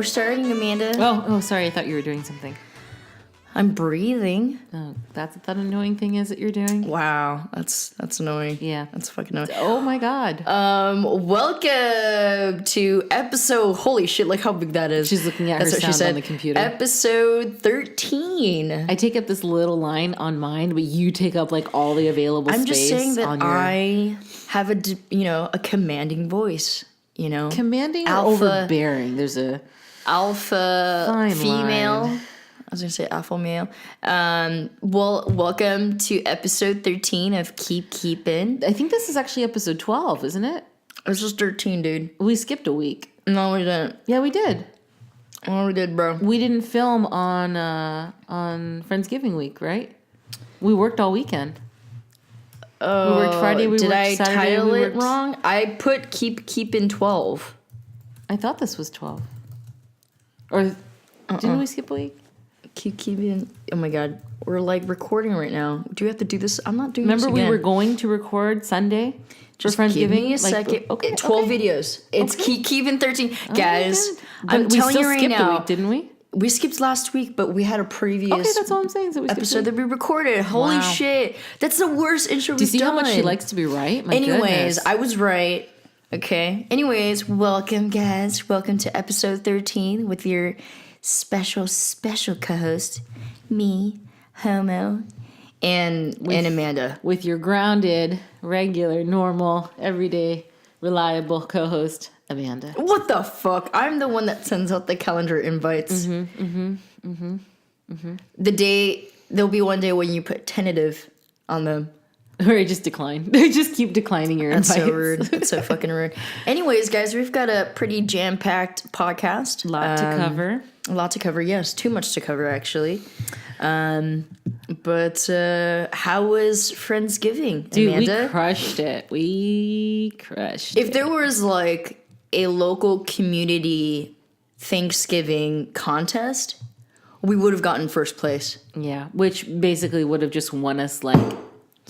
starting, Amanda. Oh, sorry. I thought you were doing something. I'm breathing. Oh, that's what that annoying thing is that you're doing? Wow, that's annoying. Yeah. That's fucking annoying. Oh my God. Welcome to episode, holy shit, like how big that is. She's looking at her sound on the computer. Episode 13. I take up this little line on mine, but you take up like all the available space. I'm just saying that on your... I have a commanding voice, Commanding or alpha, overbearing? There's a... Alpha fine female. line. I was going to say alpha male. Well, welcome to episode 13 of Keep Keepin. I think this is actually episode 12, isn't it? This is 13, dude. We skipped a week. No, we didn't. Yeah, we did. Oh, we did, bro. We didn't film on Friendsgiving week, right? We worked all weekend. We worked Friday, we did worked I Saturday, title we it worked... wrong? I put Keep Keepin 12. I thought this was 12. Or didn't we skip a week? Keep Keepin. Oh my God. We're like recording right now. Do we have to do this? I'm not doing Remember this again. we were going to record Sunday for Just Friendsgiving? give me a second. Okay, 12 videos. It's Keep Keepin 13. Guys, I'm I'm we telling still you right skipped now. a week, didn't we? We skipped last week, but we had a previous Okay, that's all I'm saying. So we skipped episode that we recorded. Holy Wow. shit. That's the worst intro Do you we've see done. how much she likes to be right? My Anyways, goodness. I was right. Okay. Anyways, welcome, guys. Welcome to episode 13 with your special co-host, me, Homo, and Amanda. With your grounded, regular, normal, everyday, reliable co-host, Amanda. What the fuck? I'm the one that sends out the calendar invites. The day, there'll be one day when you put tentative on them. Or I just decline. They just keep declining your invites. That's so rude. That's so fucking rude. Anyways, guys, we've got a pretty jam-packed podcast. Lot to cover. A lot to cover, yes. Too much to cover, actually. But how was Friendsgiving, Dude, Amanda? we crushed it. If there was like a local community Thanksgiving contest, we would have gotten first place. Yeah, which basically would have just won us like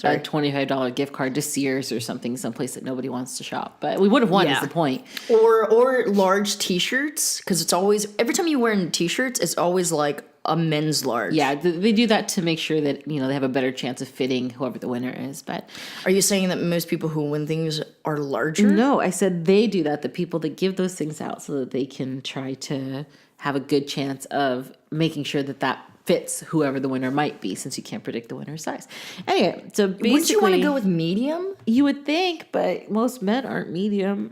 a $25 gift card to Sears or something, someplace that nobody wants to shop. But we would have won is the point. Or large T-shirts, because it's always, every time you wear T-shirts, it's always like a men's large. Yeah, they do that to make sure that, they have a better chance of fitting whoever the winner is. But are you saying that most people who win things are larger? No, I said they do that, the people that give those things out so that they can try to have a good chance of making sure that fits whoever the winner might be, since you can't predict the winner's size. Anyway, so basically... Wouldn't you want to go with medium? You would think, but most men aren't medium.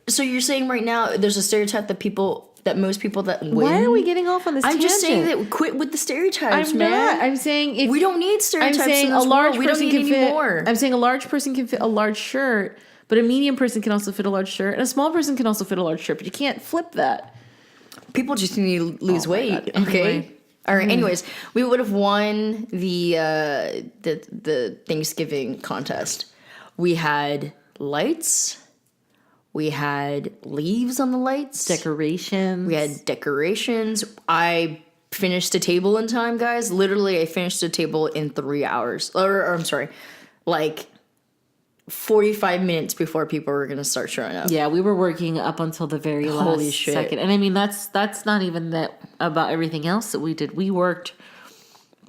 So you're saying right now there's a stereotype that most people that win... Why are we getting off on this tangent? I'm just saying that quit with the stereotypes, I'm man. not. I'm saying if... We don't need stereotypes I'm saying in this a large world. We don't person need can any fit... more. I'm saying a large person can fit a large shirt, but a medium person can also fit a large shirt, and a small person can also fit a large shirt, but you can't flip that. People just need to lose weight, God. okay? Anyway. All right. Anyways, we would have won the Thanksgiving contest. We had lights. We had leaves on the lights. Decorations. We had decorations. I finished a table in time, guys. Literally, I finished a table in 3 hours. Or I'm sorry, like 45 minutes before people were going to start showing up. Yeah, we were working up until the very last second. And I mean, that's not even that about everything else that we did. We worked,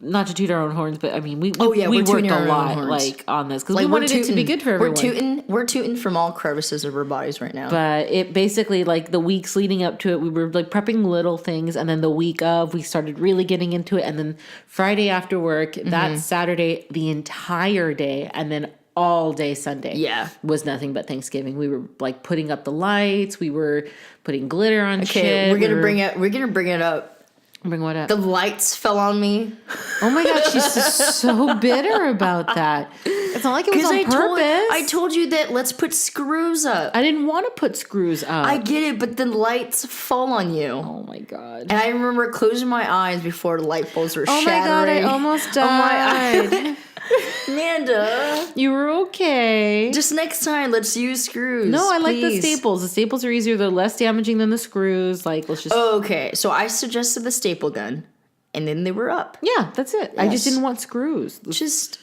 not to toot our own horns, but I mean, we worked a lot like on this because we wanted it to be good for everyone. We're tooting from all crevices of our bodies right now. But it basically, like the weeks leading up to it, we were like prepping little things, and then the week of, we started really getting into it, and then Friday after work, that Saturday, the entire day, and then all day Sunday was nothing but Thanksgiving. We were like putting up the lights. We were putting glitter on shit. We're gonna bring it up. Bring what up? The lights fell on me. Oh my God, she's just so bitter about that. It's not like it was on purpose. I told you that let's put screws up. I didn't want to put screws up. I get it, but the lights fall on you. Oh my God. And I remember closing my eyes before the light bulbs were shattering. Oh my God, I almost died. Amanda. You were okay. Just next time, let's use screws. No, I like the please. staples. The staples are easier. They're less damaging than the screws. Like, let's just... Okay, so I suggested the staple gun, and then they were up. Yeah, that's it. Yes. I just didn't want screws. Just,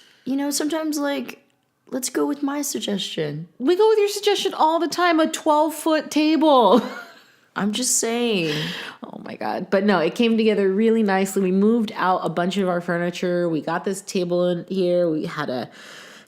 sometimes, let's go with my suggestion. We go with your suggestion all the time. A 12-foot table. I'm just saying. Oh my God. But no, it came together really nicely. We moved out a bunch of our furniture. We got this table in here. We had a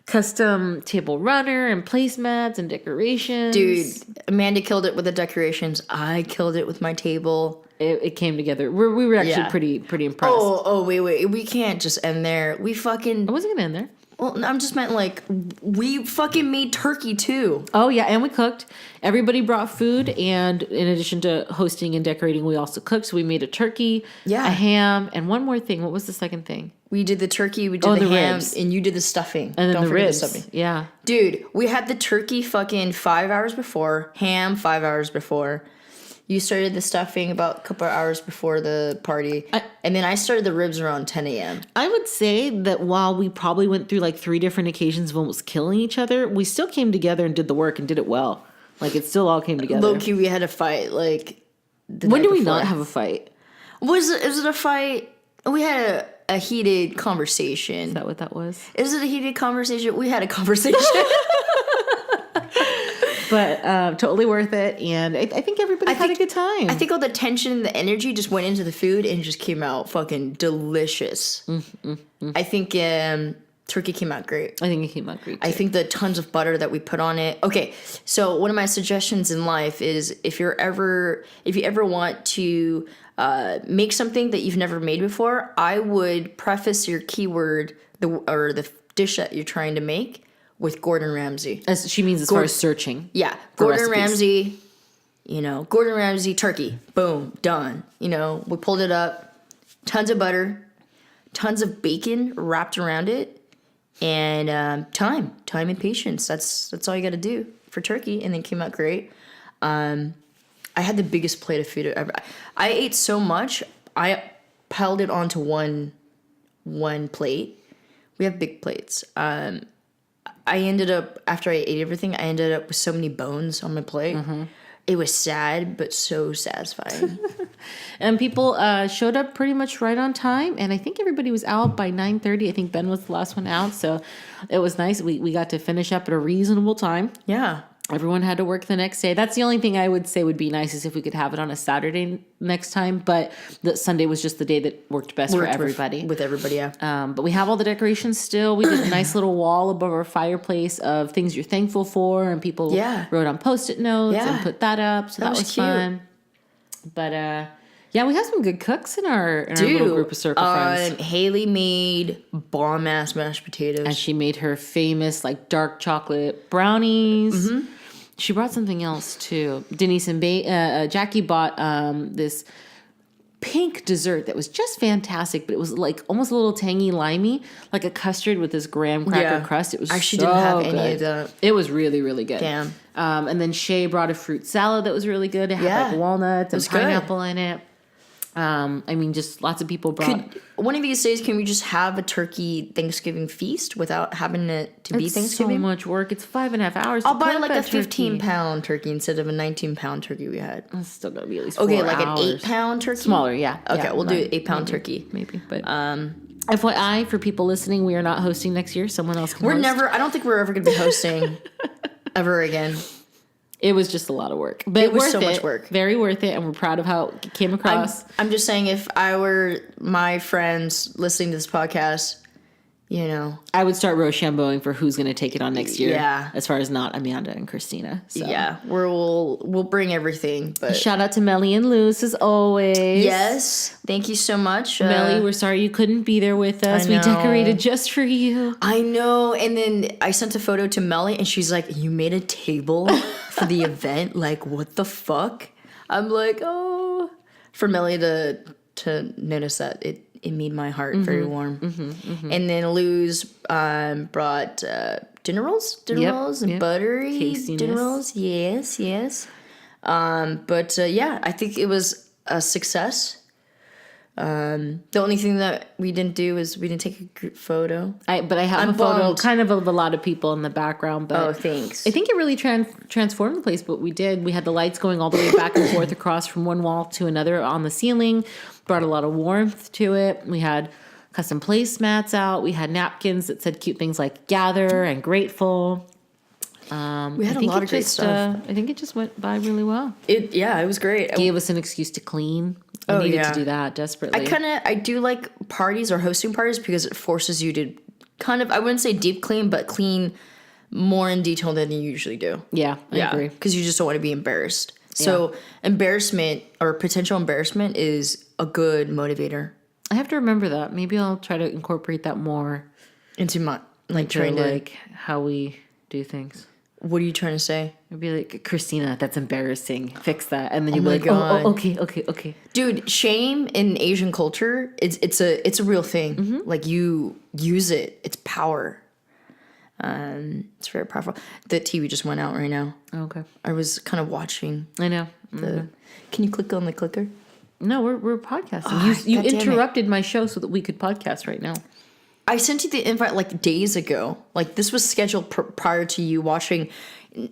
custom table runner and placemats and decorations. Dude, Amanda killed it with the decorations. I killed it with my table. It came together. We were actually pretty impressed. Oh, wait. We can't just end there. We fucking... I wasn't going to end there. Well, I'm just meant like, we fucking made turkey too. Oh, yeah, and we cooked. Everybody brought food, and in addition to hosting and decorating, we also cooked. So we made a turkey, a ham, and one more thing. What was the second thing? We did the turkey, we did the ham, ribs. and you did the stuffing. And then Don't the forget ribs. The stuffing. Yeah. Dude, we had the turkey fucking 5 hours before, ham 5 hours before. You started the stuffing about a couple of hours before the party. And then I started the ribs around 10 a.m. I would say that while we probably went through like 3 different occasions of almost killing each other, we still came together and did the work and did it well. Like, it still all came together. Low-key, we had a fight, like, when do we not have a fight? Was it a fight? We had a heated conversation. Is that what that was? Is it a heated conversation? We had a conversation. But totally worth it, and I think everybody had a good time. I think all the tension and the energy just went into the food and just came out fucking delicious. I think turkey came out great. I think it came out great, too. I think the tons of butter that we put on it. Okay, so one of my suggestions in life is if you ever want to make something that you've never made before, I would preface your keyword the dish that you're trying to make with Gordon Ramsay. As she means as far as searching. Yeah. Gordon Ramsay, Gordon Ramsay turkey. Boom. Done. We pulled it up. Tons of butter. Tons of bacon wrapped around it. And time and patience. That's all you got to do for turkey. And then came out great. I had the biggest plate of food ever. I ate so much, I piled it onto one plate. We have big plates. I ended up, after I ate everything, I ended up with so many bones on my plate. It was sad, but so satisfying. And people showed up pretty much right on time, and I think everybody was out by 9:30. I think Ben was the last one out, so it was nice. We got to finish up at a reasonable time. Yeah. Everyone had to work the next day. That's the only thing I would say would be nice is if we could have it on a Saturday next time. But the Sunday was just the day that worked best for everybody. With everybody, yeah. But we have all the decorations still. We did a nice little wall above our fireplace of things you're thankful for. And people wrote on Post-it notes and put that up. So that was cute. Fun. But yeah, we have some good cooks in our little group of circle friends. Haley made bomb-ass mashed potatoes. And she made her famous like dark chocolate brownies. She brought something else too. Denise and Jackie bought this pink dessert that was just fantastic, but it was like almost a little tangy, limey, like a custard with this graham cracker crust. It was I actually didn't have any of that. It was really, really good. Damn. And then Shay brought a fruit salad that was really good. It had like walnuts and pineapple in it. I mean, just lots of people brought. One of these days, can we just have a turkey Thanksgiving feast without having it to be Thanksgiving? So much work. It's 5.5 hours. I'll buy like a 15-pound turkey instead of a 19-pound turkey we had. It's still gonna be at least 4 hours. Like an 8-pound turkey. Smaller, yeah. Okay, we'll do an 8-pound turkey, maybe. But FYI, for people listening, we are not hosting next year. Someone else can. We're never. I don't think we're ever gonna be hosting ever again. It was just a lot of work. But it was so much work. Very worth it, and we're proud of how it came across. I'm just saying, if I were my friends listening to this podcast, I would start Rochambeauing for who's going to take it on next year. Yeah. As far as not Amanda and Christina. So. Yeah. We'll bring everything. But shout out to Melly and Luz as always. Yes. Thank you so much. Melly, we're sorry you couldn't be there with us. We decorated just for you. I know. And then I sent a photo to Melly, and she's like, "You made a table for the event? Like, what the fuck?" I'm like, oh. For Melly to notice that, it made my heart very warm. And then Luz brought dinner rolls and buttery tastiness. Dinner rolls. Yes. But yeah, I think it was a success. The only thing that we didn't do is we didn't take a group photo. But I have a photo kind of a lot of people in the background. But thanks. I think it really transformed the place, but we did. We had the lights going all the way back and forth across from one wall to another on the ceiling. Brought a lot of warmth to it. We had custom placemats out. We had napkins that said cute things like gather and grateful. We had a lot of great stuff. I think it just went by really well. It was great. Gave us an excuse to clean. I needed to do that desperately. I do like parties or hosting parties because it forces you to kind of, I wouldn't say deep clean, but clean more in detail than you usually do. Yeah, I agree. Because you just don't want to be embarrassed. So embarrassment or potential embarrassment is a good motivator. I have to remember that. Maybe I'll try to incorporate that more into my trying to like how we do things. What are you trying to say? I'd be like, Christina, that's embarrassing. Fix that, and then you'd be like, God. oh, okay. Dude, shame in Asian culture, it's a real thing. Mm-hmm. Like you use it, it's power. It's very powerful. The TV just went out right now. Okay. I was kind of watching. I know. Can you click on the clicker? No, we're podcasting. You interrupted my show so that we could podcast right now. I sent you the invite like days ago. Like this was scheduled prior to you watching.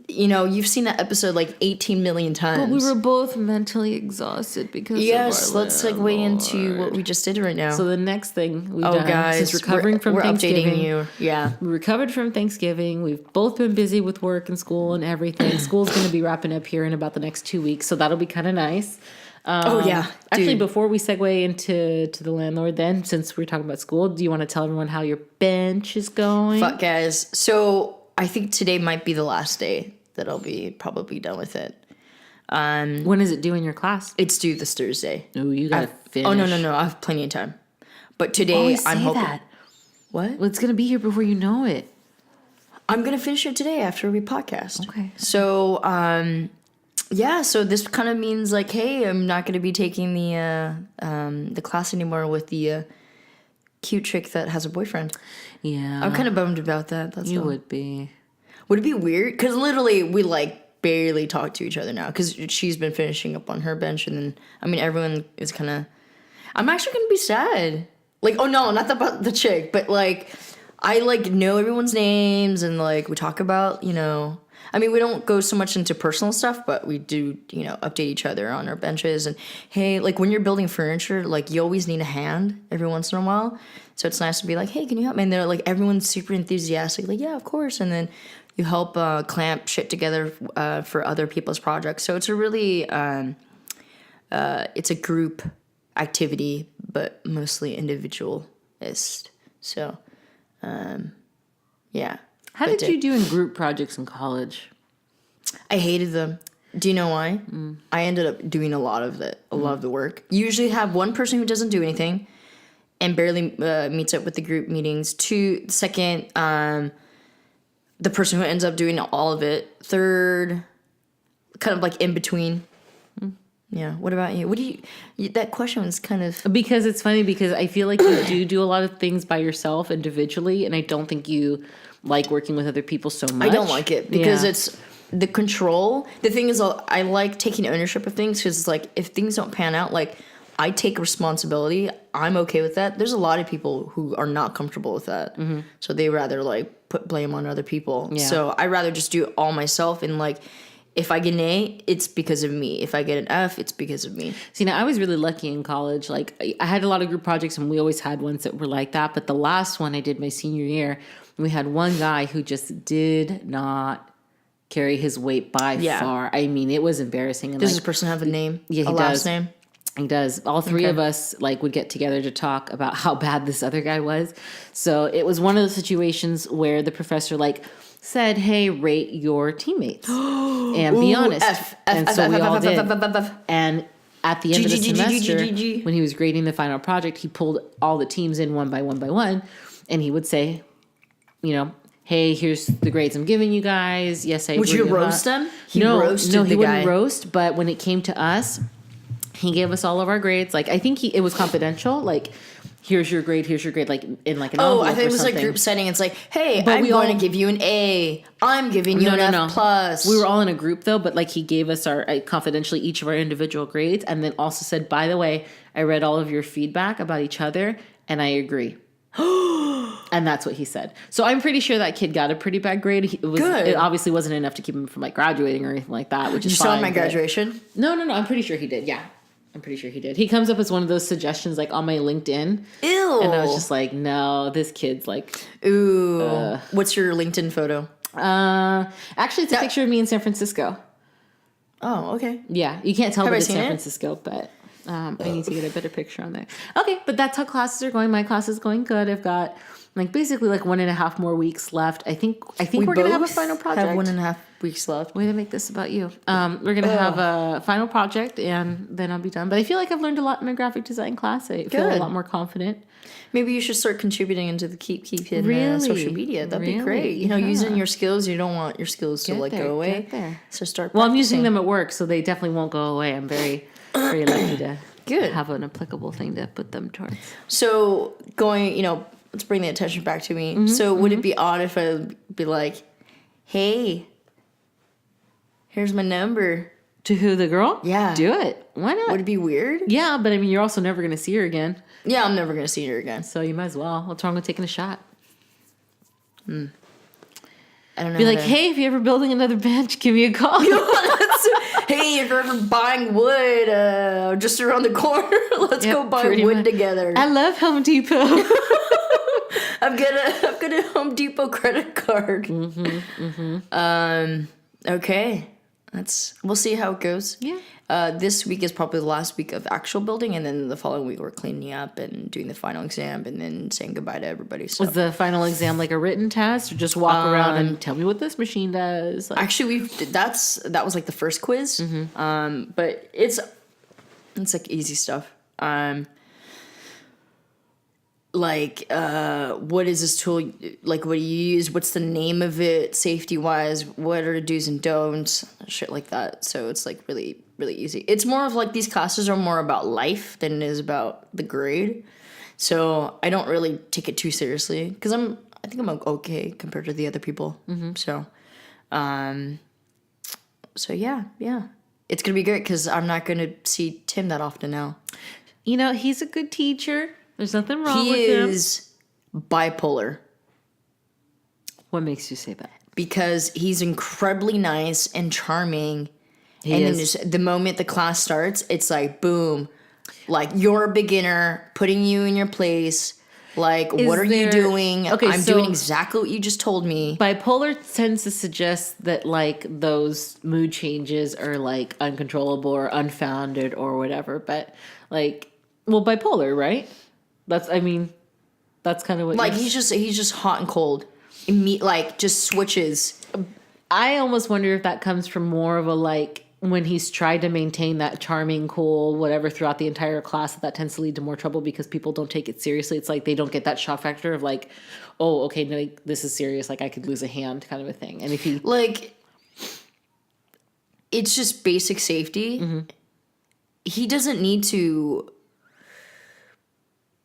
You know, you've seen that episode like 18 million times. But we were both mentally exhausted because yes, let's segue into what we just did right now. So the next thing we've done guys, since recovering from Thanksgiving. Updating you. Yeah. We recovered from Thanksgiving. We've both been busy with work and school and everything. School's going to be wrapping up here in about the next 2 weeks, so that'll be kind of nice. Actually, before we segue into the landlord, then, since we're talking about school, do you want to tell everyone how your bench is going? Fuck, guys. So I think today might be the last day that I'll be probably done with it. When is it due in your class? It's due this Thursday. Oh, you gotta finish. Oh, no. I have plenty of time. But today, I'm hoping. That. What? Well, it's gonna be here before you know it. I'm gonna finish it today after we podcast. Okay. So, so this kind of means like, hey, I'm not going to be taking the class anymore with the cute chick that has a boyfriend. Yeah. I'm kind of bummed about that. That's you all. Would be. Would it be weird? Because literally we like barely talk to each other now because she's been finishing up on her bench. And then, I mean, everyone is kind of, I'm actually going to be sad. Like, oh no, not about the chick, but like, I like know everyone's names and like we talk about, you know, I mean, we don't go so much into personal stuff, but we do, you know, update each other on our benches. And hey, like when you're building furniture, like you always need a hand every once in a while. So it's nice to be like, hey, can you help me? And they're like, everyone's super enthusiastic. Like, yeah, of course. And then you help clamp shit together for other people's projects. So it's a really, it's a group activity, but mostly individualist. So, yeah. How did you do in group projects in college? I hated them. Do you know why? I ended up doing a lot of the work. You usually have one person who doesn't do anything and barely meets up with the group meetings. Second, the person who ends up doing all of it. Third, kind of like in between. Yeah. What about you? What do you that question was kind of... Because it's funny because I feel like you do a lot of things by yourself individually, and I don't think you like working with other people so much. I don't like it because it's the control. The thing is, I like taking ownership of things because it's like if things don't pan out, like I take responsibility. I'm okay with that. There's a lot of people who are not comfortable with that, so they rather like put blame on other people. Yeah. So I rather just do it all myself and like. If I get an A, it's because of me. If I get an F, it's because of me. See, now I was really lucky in college. Like I had a lot of group projects and we always had ones that were like that. But the last one I did my senior year, we had one guy who just did not carry his weight by far. I mean, it was embarrassing. And does this person have a name? Yeah, he does. Last name? He does. All three of us like would get together to talk about how bad this other guy was. So it was one of those situations where the professor like said, hey, rate your teammates and be honest. And so we all did. And at the end of the semester, when he was grading the final project, he pulled all the teams in one by one. And he would say, you know, hey, here's the grades I'm giving you guys. Yes, I agree. Would you roast them? No, he wouldn't roast. But when it came to us, he gave us all of our grades. Like, I think it was confidential. Like, here's your grade, like in like an envelope. I thought it was like group setting. It's like, hey, I'm going to give you an A. I'm giving you an F plus. We were all in a group though, but like he gave us our confidentially each of our individual grades, and then also said, by the way, I read all of your feedback about each other, and I agree. And that's what he said. So I'm pretty sure that kid got a pretty bad grade. Good. It obviously wasn't enough to keep him from like graduating or anything like that, which is fine. You saw my graduation? No. I'm pretty sure he did. Yeah. I'm pretty sure he did. He comes up as one of those suggestions like on my LinkedIn. Ew. And I was just like, no, this kid's like... Ooh. What's your LinkedIn photo? Actually, it's a picture of me in San Francisco. Oh, okay. Yeah, you can't tell Have that I it's seen San it? Francisco, but I need to get a better picture on there. Okay, but that's how classes are going. My class is going good. I've got basically 1.5 more weeks left. I think we're gonna have a final project. Have 1.5 weeks left. Way to make this about you. We're gonna have a final project, and then I'll be done. But I feel like I've learned a lot in my graphic design class. I feel a lot more confident. Maybe you should start contributing into the Keep Keepin social media. That'd be great. Using your skills. You don't want your skills to go away. Get there. So start. Well, I'm using them at work, so they definitely won't go away. I'm very, very lucky to have an applicable thing to put them towards. So going, let's bring the attention back to me. So would it be odd if I'd be like, "Hey, here's my number." To who, the girl? Yeah. Do it. Why not? Would it be weird? Yeah, but you're also never going to see her again. Yeah, I'm never going to see her again. So you might as well. What's wrong with taking a shot? I don't know. Be like, hey, if you're ever building another bench, give me a call. Hey, if you're ever buying wood just around the corner, let's go buy wood together. I love Home Depot. I've got a Home Depot credit card. Okay. We'll see how it goes. Yeah. This week is probably the last week of actual building, and then the following week we're cleaning up and doing the final exam, and then saying goodbye to everybody. So. Was the final exam like a written test, or just walk around and tell me what this machine does? Actually, that was like the first quiz. But it's easy stuff. What is this tool? What do you use? What's the name of it? Safety wise, what are the do's and don'ts? Shit like that. So it's really, really easy. It's more of these classes are more about life than it is about the grade. So I don't really take it too seriously because I think I'm okay compared to the other people. So yeah, it's gonna be great because I'm not gonna see Tim that often now. He's a good teacher. There's nothing wrong with him. He is bipolar. What makes you say that? Because he's incredibly nice and charming. Then the moment the class starts, it's boom. You're a beginner, putting you in your place. What are you doing? Okay, I'm doing exactly what you just told me. Bipolar tends to suggest that those mood changes are uncontrollable or unfounded or whatever. But bipolar, right? That's kind of what he's just hot and cold. Just switches. I almost wonder if that comes from more of a when he's tried to maintain that charming, cool, whatever throughout the entire class, that tends to lead to more trouble because people don't take it seriously. It's they don't get that shock factor of oh, okay, no, this is serious. I could lose a hand kind of a thing. And if he it's just basic safety. He doesn't need to.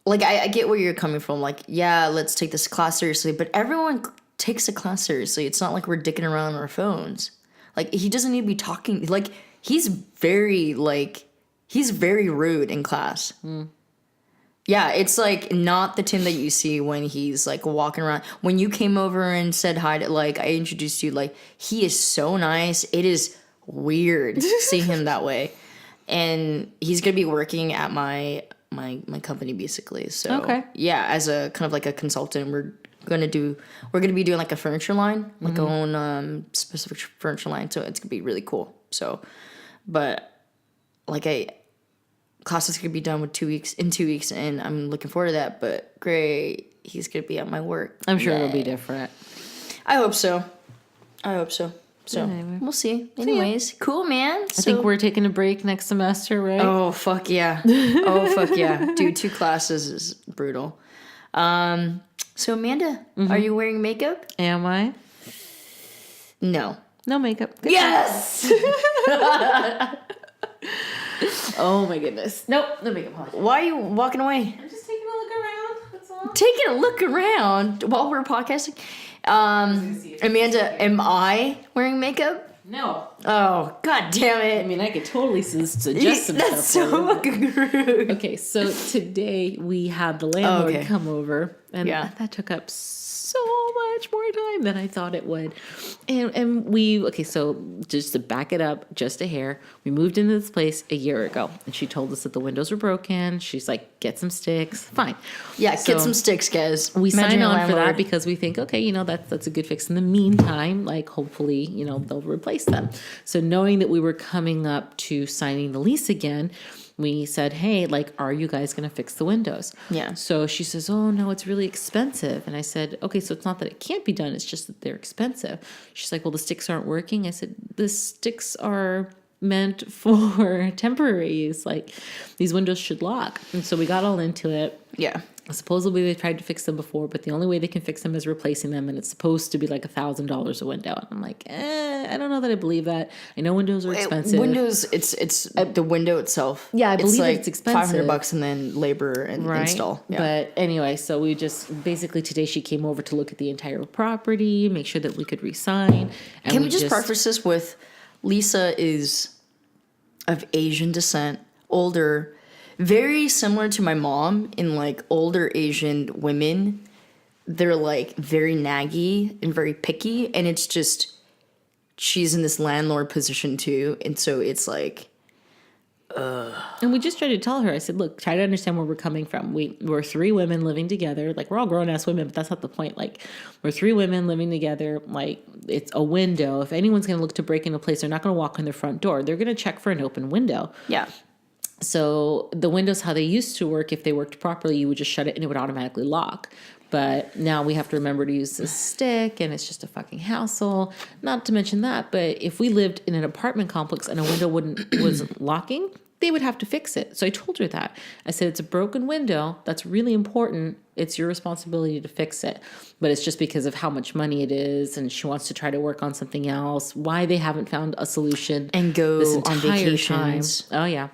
I get where you're coming from. Yeah, let's take this class seriously. But everyone takes the class seriously. It's not we're dicking around on our phones. He doesn't need to be talking. He's very rude in class. Yeah, it's not the Tim that you see when he's walking around. When you came over and said hi to I introduced you, he is so nice. It is weird seeing him that way. And he's going to be working at my company basically. So yeah, as a kind of a consultant, we're gonna be doing a furniture line, our own specific furniture line. So it's gonna be really cool. So, but class is gonna be done in 2 weeks, and I'm looking forward to that. But great, he's gonna be at my work. I'm sure it'll be different. I hope so. So anyway. We'll see. Anyways, cool, man. I think we're taking a break next semester, right? Oh, fuck yeah. Dude, 2 classes is brutal. So Amanda, are you wearing makeup? Am I? No. No makeup. Good Yes! Oh my goodness. Nope, no makeup on. Why are you walking away? I'm just taking a look around, that's all. Taking a look around while we're podcasting. Amanda, am I wearing makeup? No. Oh, god damn it. I could totally suggest some That's stuff. so fucking rude. Okay, so today we had the landlord come over, and Yeah. that took up so much more time than I thought it would. Okay, so just to back it up just a hair, we moved into this place a year ago, and she told us that the windows were broken. She's like, get some sticks. Fine. Yeah, So get some sticks, guys. we Imagine sign your on for that landlord. because we think, okay, that's a good fix. In the meantime, like hopefully, they'll replace them. So knowing that we were coming up to signing the lease again, we said, hey, like, are you guys going to fix the windows? Yeah. So she says, oh, no, it's really expensive. And I said, okay, so it's not that it can't be done. It's just that they're expensive. She's like, well, the sticks aren't working. I said, the sticks are meant for temporary use. Like, these windows should lock. And so we got all into it. Yeah. Supposedly they tried to fix them before, but the only way they can fix them is replacing them, and it's supposed to be like $1,000 a window. And I'm like, I don't know that I believe that. I know windows are expensive. Windows, it's the window itself. Yeah, I believe like it's expensive. $500 and then labor and install. Yeah. But anyway, so we just basically today she came over to look at the entire property, make sure that we could re-sign. And Can we just preface this with Lisa is of Asian descent, older, very similar to my mom in like older Asian women. They're like very naggy and very picky, and it's just she's in this landlord position too, and so it's like And we just tried to tell her, I said, look, try to understand where we're coming from. We're three women living together. Like, we're all grown-ass women, but that's not the point. Like, we're three women living together. Like, it's a window. If anyone's going to look to break into a place, they're not going to walk in their front door. They're going to check for an open window. yeah. So the windows, how they used to work, if they worked properly, you would just shut it and it would automatically lock. But now we have to remember to use this stick, and it's just a fucking hassle. Not to mention that, but if we lived in an apartment complex and a window wasn't locking, they would have to fix it. So I told her that. I said, it's a broken window. That's really important. It's your responsibility to fix it. But it's just because of how much money it is, and she wants to try to work on something else. Why they haven't found a solution And go this on entire vacations. time. Oh, yeah.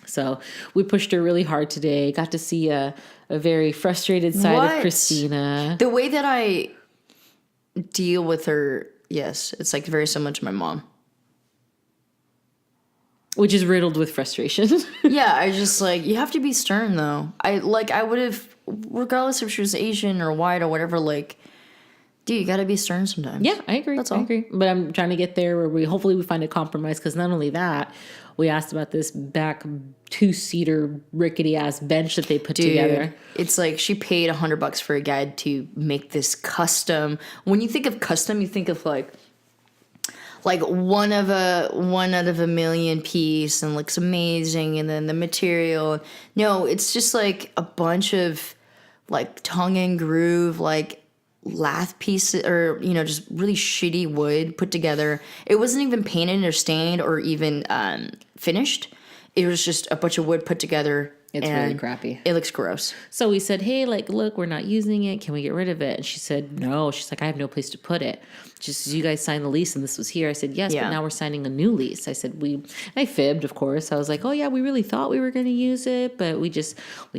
So we pushed her really hard today. Got to see a very frustrated side of Christina. The way that I deal with her, yes, it's like very similar to my mom. Which is riddled with frustration. Yeah, I just like, you have to be stern though. I would have, regardless if she was Asian or white or whatever, like, dude, you gotta be stern sometimes. Yeah, I agree. That's all. I agree. But I'm trying to get there where we find a compromise, because not only that, we asked about this back 2-seater rickety ass bench that they put together. It's like she paid $100 for a guy to make this custom. When you think of custom, you think of like one out of a million piece, and looks amazing, and then the material. No, it's just like a bunch of like tongue and groove, like lath pieces, or just really shitty wood put together. It wasn't even painted or stained or even finished. It was just a bunch of wood put together. It's really crappy. It looks gross. So we said, hey, like, look, we're not using it. Can we get rid of it? And she said, no. She's like, I have no place to put it. Just as you guys signed the lease and this was here. I said, yes, Yeah. but now we're signing a new lease. I said, I fibbed, of course. I was like, oh yeah, we really thought we were going to use it, but we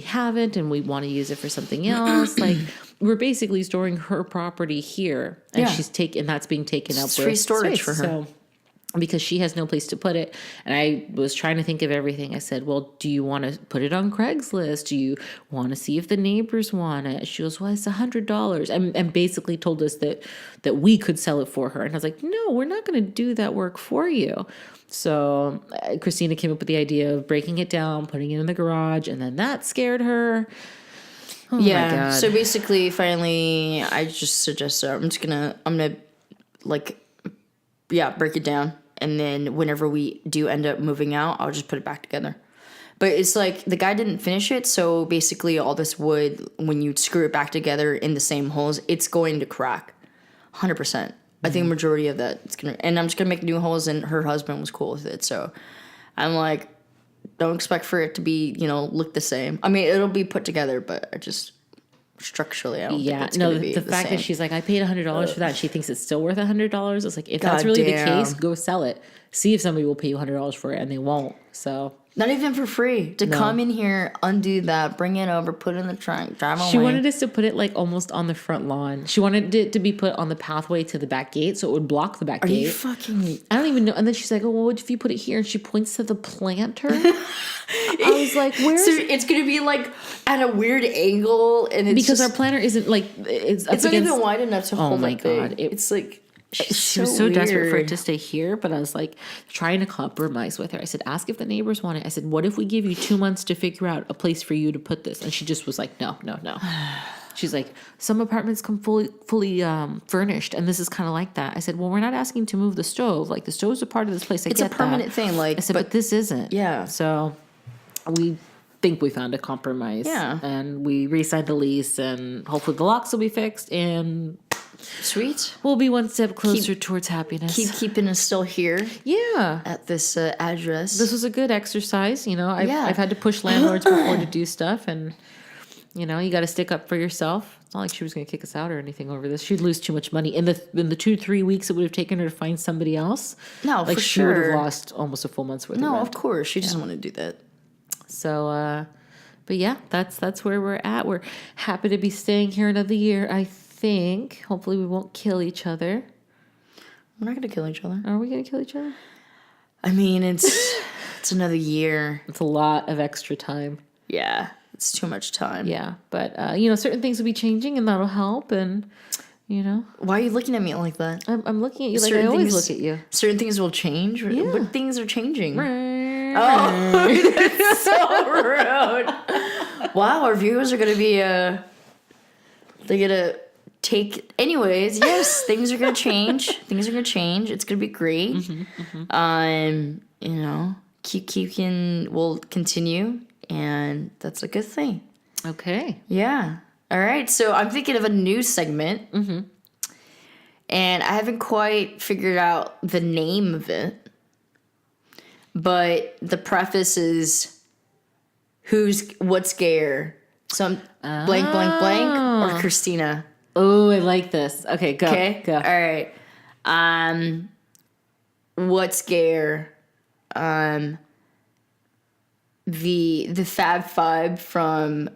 haven't, and we want to use it for something else. Like, we're basically storing her property here, and Yeah. that's being taken up It's with free storage space. for her. So, because she has no place to put it. And I was trying to think of everything. I said, well, do you want to put it on Craigslist? Do you want to see if the neighbors want it? She goes, well, it's $100. And basically told us that we could sell it for her. And I was like, no, we're not going to do that work for you. So Christina came up with the idea of breaking it down, putting it in the garage, and then that scared her. Oh my God. So basically, finally, I just suggested I'm gonna break it down. And then whenever we do end up moving out, I'll just put it back together. But it's like the guy didn't finish it. So basically all this wood, when you screw it back together in the same holes, it's going to crack 100%. I think majority of that and I'm just going to make new holes, and her husband was cool with it. So I'm like, don't expect for it to be, look the same. I mean, it'll be put together, but I just structurally, I don't think it's going to be the the fact same. that she's like, I paid $100 for that, and she thinks it's still worth $100. It's like, if that's really the case, go sell it. See if somebody will pay you $100 for it, and they won't. So Not even for free. To come in here, undo that, bring it over, put it in the trunk, drive away. She wanted us to put it like almost on the front lawn. She wanted it to be put on the pathway to the back gate so it would block the back gate. Are you fucking... I don't even know. And then she's like, oh, well, what if you put it here? And she points to the planter. I was like, where is... So it's going to be like at a weird angle. And it's because just, our planter isn't like... It's not even wide enough to hold my that thing. God. It's like... She was so desperate for it to stay here, but I was like trying to compromise with her. I said, ask if the neighbors want it. I said, what if we give you 2 months to figure out a place for you to put this? And she just was like, no. She's like, some apartments come fully furnished, and this is kind of like that. I said, well, we're not asking to move the stove. Like, the stove's a part of this place. It's a permanent thing. Like, I said, but this isn't. Yeah. So we think we found a compromise. Yeah. And we re-signed the lease, and hopefully the locks will be fixed, and... Sweet. We'll be one step closer towards happiness. Keep Keepin is still here. Yeah. At this address. This was a good exercise. You know, I've had to push landlords before to do stuff. And, you know, you got to stick up for yourself. It's not like she was going to kick us out or anything over this. She'd lose too much money. In the 2-3 weeks it would have taken her to find somebody else. No, like for she would sure. have lost almost a full month's worth of No, rent. of course. She doesn't want to do that. So, but yeah, that's where we're at. We're happy to be staying here another year, I think. Hopefully we won't kill each other. We're not going to kill each other. Are we going to kill each other? I mean, it's another year. It's a lot of extra time. Yeah, it's too much time. Yeah, but you know, certain things will be changing, and that'll help. And you know, why are you looking at me like that? I'm looking at you like Certain I always things- look at you. Certain things will change. Yeah. What things are changing? Oh, That's so rude. Wow, our viewers are gonna be they're gonna take. Anyways, yes, things are gonna change. Things are gonna change. It's gonna be great. You know, Keep Keepin will continue, and that's a good thing. okay. Yeah. All right. So I'm thinking of a new segment. And I haven't quite figured out the name of it. But the preface is what's gayer? Some blank, blank, blank, or Christina. Oh, I like this. Okay, go. Okay. Go. All right. What's gayer? The Fab Five from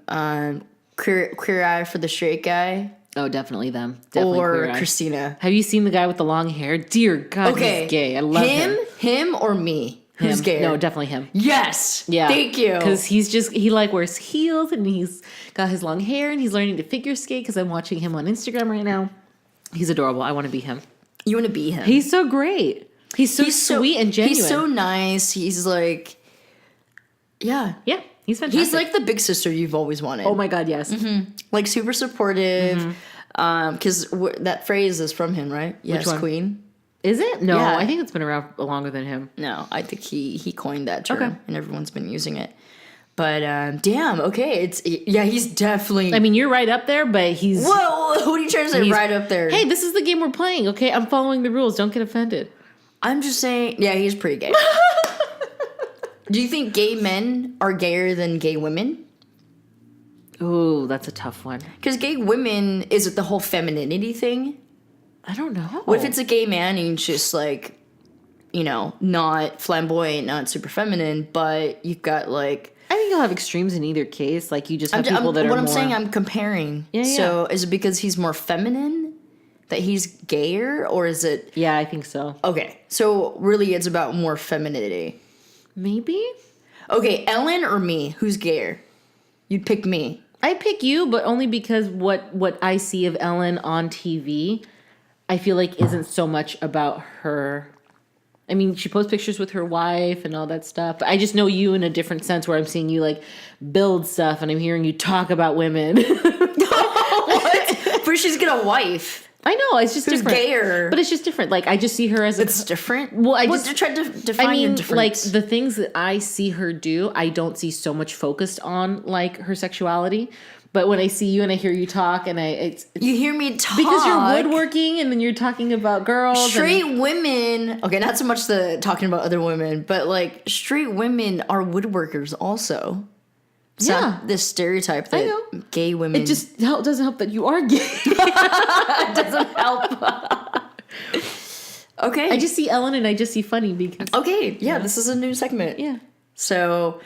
Queer Eye for the Straight Guy, Oh, definitely them. Definitely or Queer Eye. Christina. Have you seen the guy with the long hair? Dear God, Okay, he's gay. I love him. Him or me? Who's Him. gayer? No, definitely him. Yes. Yeah. Thank you. Because he like wears heels and he's got his long hair and he's learning to figure skate because I'm watching him on Instagram right now. He's adorable. I want to be him. You want to be him? He's so great. He's so sweet and genuine. He's so nice. He's like, yeah. Yeah, he's fantastic. He's like the big sister you've always wanted. oh my God, yes. Like super supportive. Because that phrase is from him, right? Yes, one? Queen. Is it? No, Yeah. I think it's been around longer than him. No, I think he coined that term, Okay. and everyone's been using it. But damn, okay, he's definitely. I mean, you're right up there, but he's... whoa, what are you trying to say? He's- Right up there. Hey, this is the game we're playing, okay? I'm following the rules. Don't get offended. I'm just saying. Yeah, he's pretty gay. Do you think gay men are gayer than gay women? Ooh, that's a tough one. Because gay women, is it the whole femininity thing? I don't know. What if it's a gay man and he's just like, you know, not flamboyant, not super feminine, but you've got like. I think you'll have extremes in either case. Like, you just have people that are what I'm more... saying, I'm comparing. Yeah, yeah. So is it because he's more feminine that he's gayer, or is it? Yeah, I think so. Okay, so really it's about more femininity. Maybe? Okay, Ellen or me? Who's gayer? You'd pick me. I pick you, but only because what I see of Ellen on TV, I feel like isn't so much about her. I mean, she posts pictures with her wife and all that stuff. But I just know you in a different sense where I'm seeing you like build stuff and I'm hearing you talk about women. What? But she's got a wife. I know, it's just Who's different. gayer? But it's just different. Like, I just see her as a... It's different? Well, I What, just... try to define I your mean, difference. like, the things that I see her do, I don't see so much focused on, like, her sexuality. But when I see you and I hear you talk and it's you hear me talk. because you're woodworking and then you're talking about girls. Straight women, okay, not so much the talking about other women, but like straight women are woodworkers also. It's Yeah. not this stereotype I that know. gay women. It just doesn't help that you are gay. it doesn't help. Okay. I just see Ellen and I just see funny because... okay, yeah, this is a new segment. Yeah. So,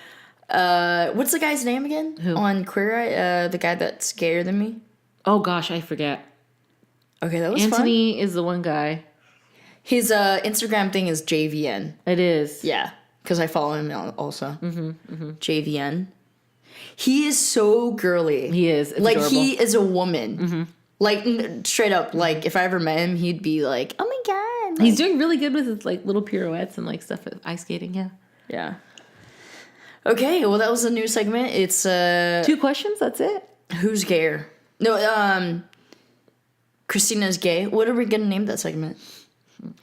what's the guy's name again? Who? On Queer Eye? The guy that's gayer than me? Oh, gosh, I forget. Okay, that was Anthony is the one guy. His Instagram thing is JVN. It is. Yeah, because I follow him also. JVN. He is so girly. He is. It's like, adorable. he is a woman. Like, straight up, like, if I ever met him, he'd be like, oh my God. Like, He's doing really good with his, like, little pirouettes and, like, stuff at ice skating, yeah. yeah. Okay, well, that was a new segment. It's, 2 questions, that's it. who's gayer? No, Christina's gay. What are we gonna name that segment?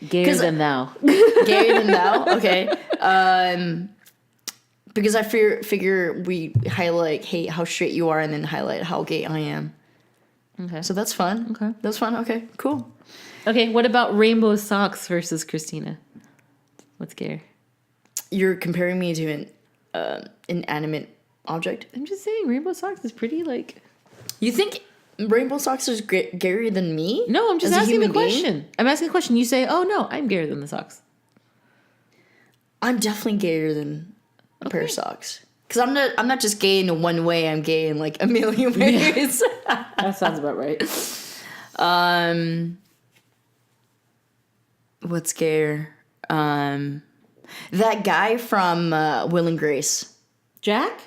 Gayer than thou. Gayer than thou? Okay. Because I figure we highlight, hey, how straight you are, and then highlight how gay I am. Okay. So that's fun. Okay. That's fun. Okay, cool. Okay, what about rainbow socks versus Christina? What's gayer? You're comparing me to an inanimate object. I'm just saying, rainbow socks is pretty, like... You think rainbow socks is gayer than me? No, I'm just as a asking the human being? question. I'm asking a question. You say, oh, no, I'm gayer than the socks. I'm definitely gayer than a pair of socks. Because I'm not just gay in one way. I'm gay in like a million ways. That sounds about right. What's gayer? That guy from Will and Grace, Jack?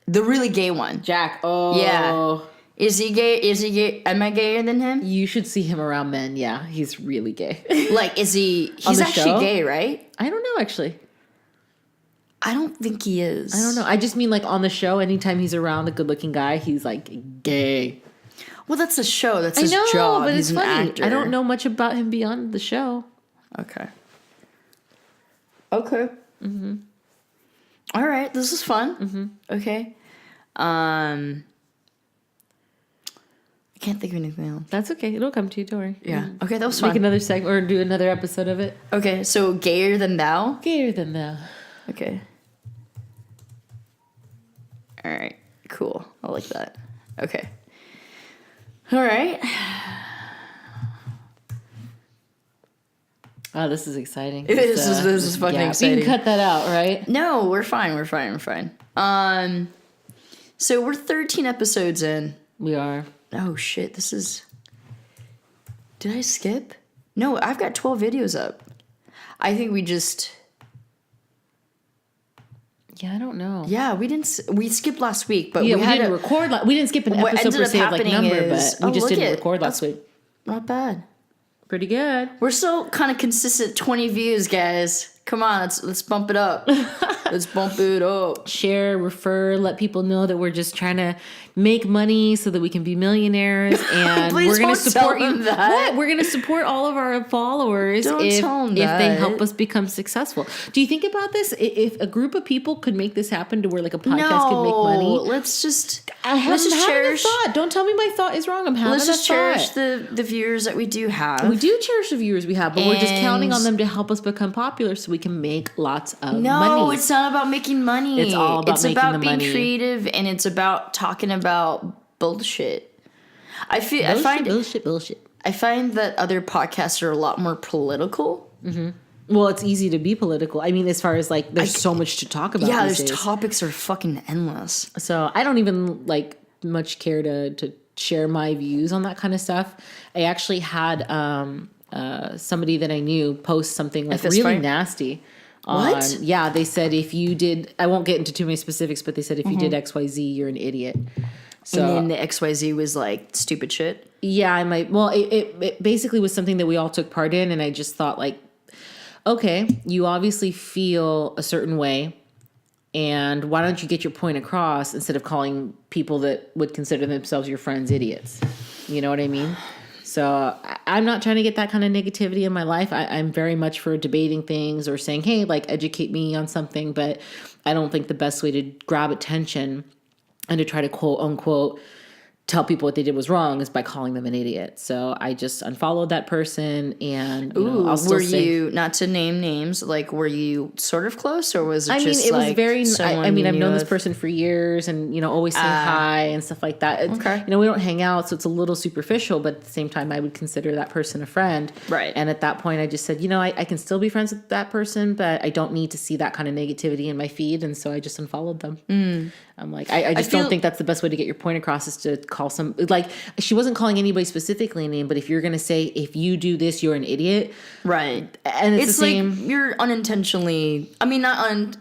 the really gay one. Jack. Oh. Yeah. Is he gay? Is he gay? Am I gayer than him? You should see him around men. Yeah, he's really gay. Like, is he? On He's the actually show? gay, right? I don't know, actually. I don't think he is. I don't know. I just mean, like, on the show, anytime he's around a good-looking guy, he's, like, gay. Well, that's a show. That's I his know, job. but He's it's an funny. actor. I don't know much about him beyond the show. Okay. Okay. Mm-hmm. All right. This is fun. Mm-hmm. Okay. I can't think of anything else. That's okay. It'll come to you. Don't worry. Yeah. Okay, that was Make fun. another segment or do another episode of it. Okay, so gayer than thou? Gayer than thou. Okay. All right. Cool. I like that. Okay. All right. Oh, this is exciting. This is fucking exciting. You can cut that out, right? No, we're fine. We're fine. We're fine. So we're 13 episodes in. We are. Oh shit, this is... Did I skip? No, I've got 12 videos up. I think we just... Yeah, I don't know. Yeah, we skipped last week, but Yeah, we we had didn't a... record. We didn't skip an What episode ended per up se of like happening number, is- but we oh, just look didn't it. record last That's- week. Not bad. Pretty good. We're still kind of consistent 20 views, guys. Come on, let's bump it up. Let's bump it up. Share, refer, let people know that we're just trying to make money so that we can be millionaires, and Please we're going to don't support tell you. them that. What? We're going to support all of our followers Don't if tell them they that. help us become successful. Do you think about this? If a group of people could make this happen to where like a podcast could make money, let's just let's just cherish. a thought. Don't tell me my thought is wrong. I'm having Let's just a cherish thought. the viewers that we do have. We do cherish the viewers we have, but we're just counting on And- them to help us become popular so we can make lots of No, money. it's not about making money. It's all about making about the being money. creative, and it's about talking about bullshit. I bullshit. I find that other podcasts are a lot more political. Well, it's easy to be political. I mean, as far as like, there's so much to talk about. Yeah, these there's days. topics are fucking endless. So I don't even like much care to share my views on that kind of stuff. I actually had somebody that I knew post something like fist really fight? nasty. What? Yeah, they said if you did, I won't get into too many specifics, but they said if you did XYZ, you're an idiot. So And then the XYZ was like stupid shit. yeah, I might. Well, it basically was something that we all took part in, and I just thought like, okay, you obviously feel a certain way, and why don't you get your point across instead of calling people that would consider themselves your friends idiots? You know what I mean? So I'm not trying to get that kind of negativity in my life. I'm very much for debating things or saying, hey, like educate me on something, but I don't think the best way to grab attention and to try to quote unquote tell people what they did was wrong is by calling them an idiot. So I just unfollowed that person, and I'll still say, you, not to name names, like, were you sort of close, or was it just it was like very, someone I mean, you I've knew known this of? person for years, and always saying hi and stuff like that. It's, Okay. we don't hang out, so it's a little superficial, but at the same time, I would consider that person a friend. Right. And at that point, I just said, I can still be friends with that person, but I don't need to see that kind of negativity in my feed. And so I just unfollowed them. I'm like, I just don't think that's the best way to get your point across, is to call some, like, she wasn't calling anybody specifically a name, but if you're going to say, if you do this, you're an idiot. Right. And it's the same. Like you're unintentionally, I mean,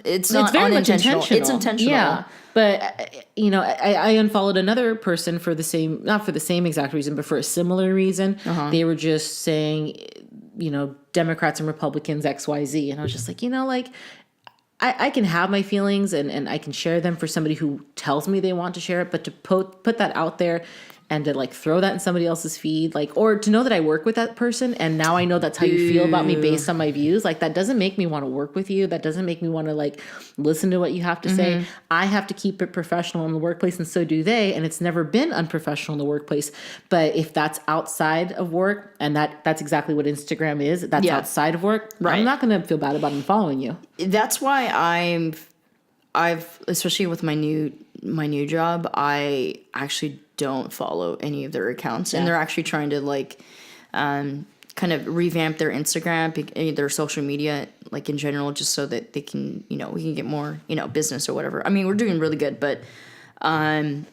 it's not very much unintentional. intentional. It's intentional. Yeah. But, I unfollowed another person for the same, not for the same exact reason, but for a similar reason. They were just saying, Democrats and Republicans, XYZ. And I was just like, I can have my feelings and I can share them for somebody who tells me they want to share it, but to put that out there and to like throw that in somebody else's feed, like, or to know that I work with that person and now I know that's how you feel about me based on my views, like, that doesn't make me want to work with you. That doesn't make me want to like listen to what you have to say. I have to keep it professional in the workplace, and so do they. And it's never been unprofessional in the workplace. But if that's outside of work, and that's exactly what Instagram is, that's outside of work, right, I'm not going to feel bad about unfollowing you. That's why I've especially with my new job, I actually don't follow any of their accounts, and they're actually trying to like kind of revamp their Instagram, their social media, like in general, just so that they can, we can get more, business or whatever. I mean, we're doing really good, but and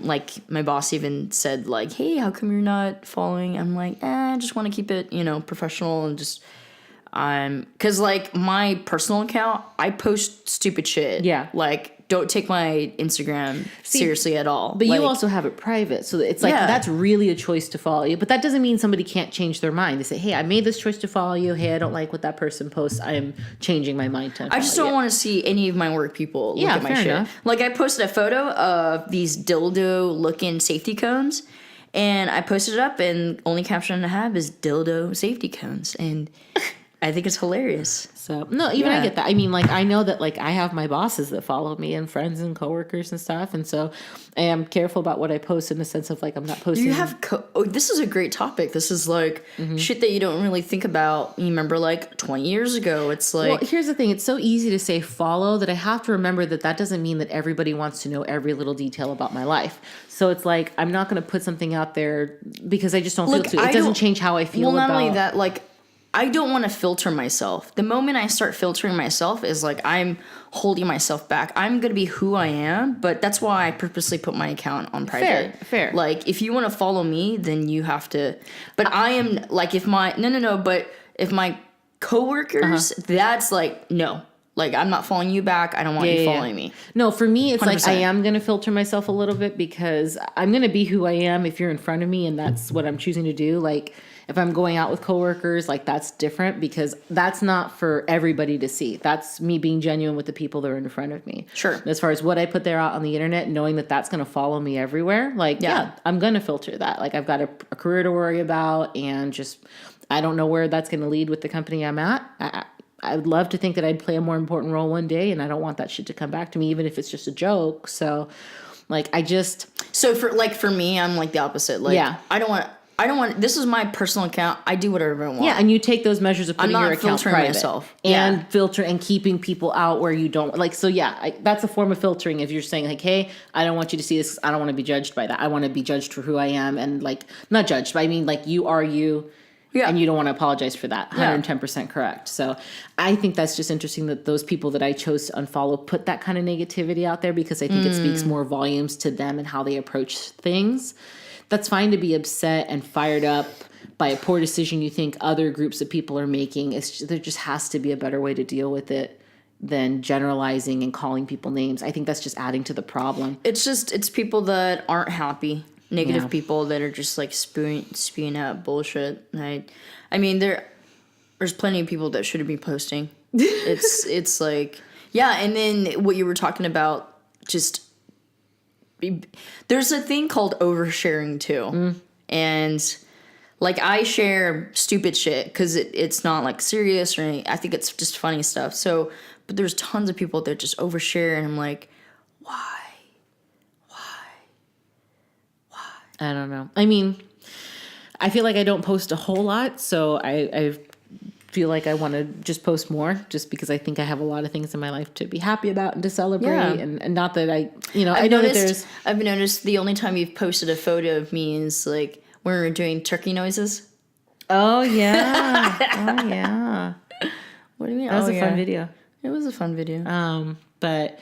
like my boss even said like, hey, how come you're not following? I'm like, I just want to keep it, professional, and just because like my personal account, I post stupid shit. Yeah. Like, don't take my Instagram seriously at all. But like, you also have it private. So it's like, that's really a choice to follow you. But that doesn't mean somebody can't change their mind. They say, hey, I made this choice to follow you. Hey, I don't like what that person posts. I am changing my mind to follow I just don't want to see any of my work people look at my shit. Enough. Like, I posted a photo of these dildo looking safety cones, and I posted it up, and only caption I have is dildo safety cones. And I think it's hilarious. So, no, I get that. I mean, like, I know that, like, I have my bosses that follow me and friends and coworkers and stuff. And so I am careful about what I post in the sense of, like, I'm not posting. Do you have, this is a great topic. This is, like, shit that you don't really think about. You remember, like, 20 years ago, it's like. Well, here's the thing. It's so easy to say follow that I have to remember that doesn't mean that everybody wants to know every little detail about my life. So it's like, I'm not going to put something out there because I just don't feel to. It doesn't change how I feel about. Well, not only that, like, I don't want to filter myself. The moment I start filtering myself is like I'm holding myself back. I'm going to be who I am, but that's why I purposely put my account on private. Fair. Like, if you want to follow me, then you have to. But I am, like, if my, but if my coworkers, that's like, no. Like, I'm not following you back. I don't want you following me. No, for me, it's 100%. Like I am going to filter myself a little bit because I'm going to be who I am if you're in front of me and that's what I'm choosing to do. Like, if I'm going out with coworkers, like, that's different because that's not for everybody to see. That's me being genuine with the people that are in front of me. Sure. As far as what I put there out on the internet, knowing that that's going to follow me everywhere, like, I'm going to filter that. Like, I've got a career to worry about, and just, I don't know where that's going to lead with the company I'm at. I would love to think that I'd play a more important role one day, and I don't want that shit to come back to me, even if it's just a joke. So, like, So for me, I'm like the opposite. Like, I don't want. This is my personal account. I do whatever I want. Yeah, and you take those measures of putting your account private myself. And filter and keeping people out where you don't like. So that's a form of filtering. If you're saying like, hey, I don't want you to see this. I don't want to be judged by that. I want to be judged for who I am, and like not judged, but I mean like you are you. Yeah. And you don't want to apologize for that. 110% correct. So I think that's just interesting that those people that I chose to unfollow put that kind of negativity out there because I think it speaks more volumes to them and how they approach things. That's fine to be upset and fired up by a poor decision you think other groups of people are making. There just has to be a better way to deal with it than generalizing and calling people names. I think that's just adding to the problem. It's people that aren't happy. Negative people that are just like spewing out bullshit. I mean, there's plenty of people that shouldn't be posting. It's like, and then what you were talking about, just there's a thing called oversharing too, and like I share stupid shit because it's not like serious or anything. I think it's just funny stuff. So, but there's tons of people that just overshare, and I'm like, why? I don't know. I mean, I feel like I don't post a whole lot, so I feel like I want to just post more just because I think I have a lot of things in my life to be happy about and to celebrate. Yeah. And not that I've noticed the only time you've posted a photo of me is like when we were doing turkey noises. Oh, yeah. Oh, yeah. What do you mean? That was a fun video. It was a fun video. But,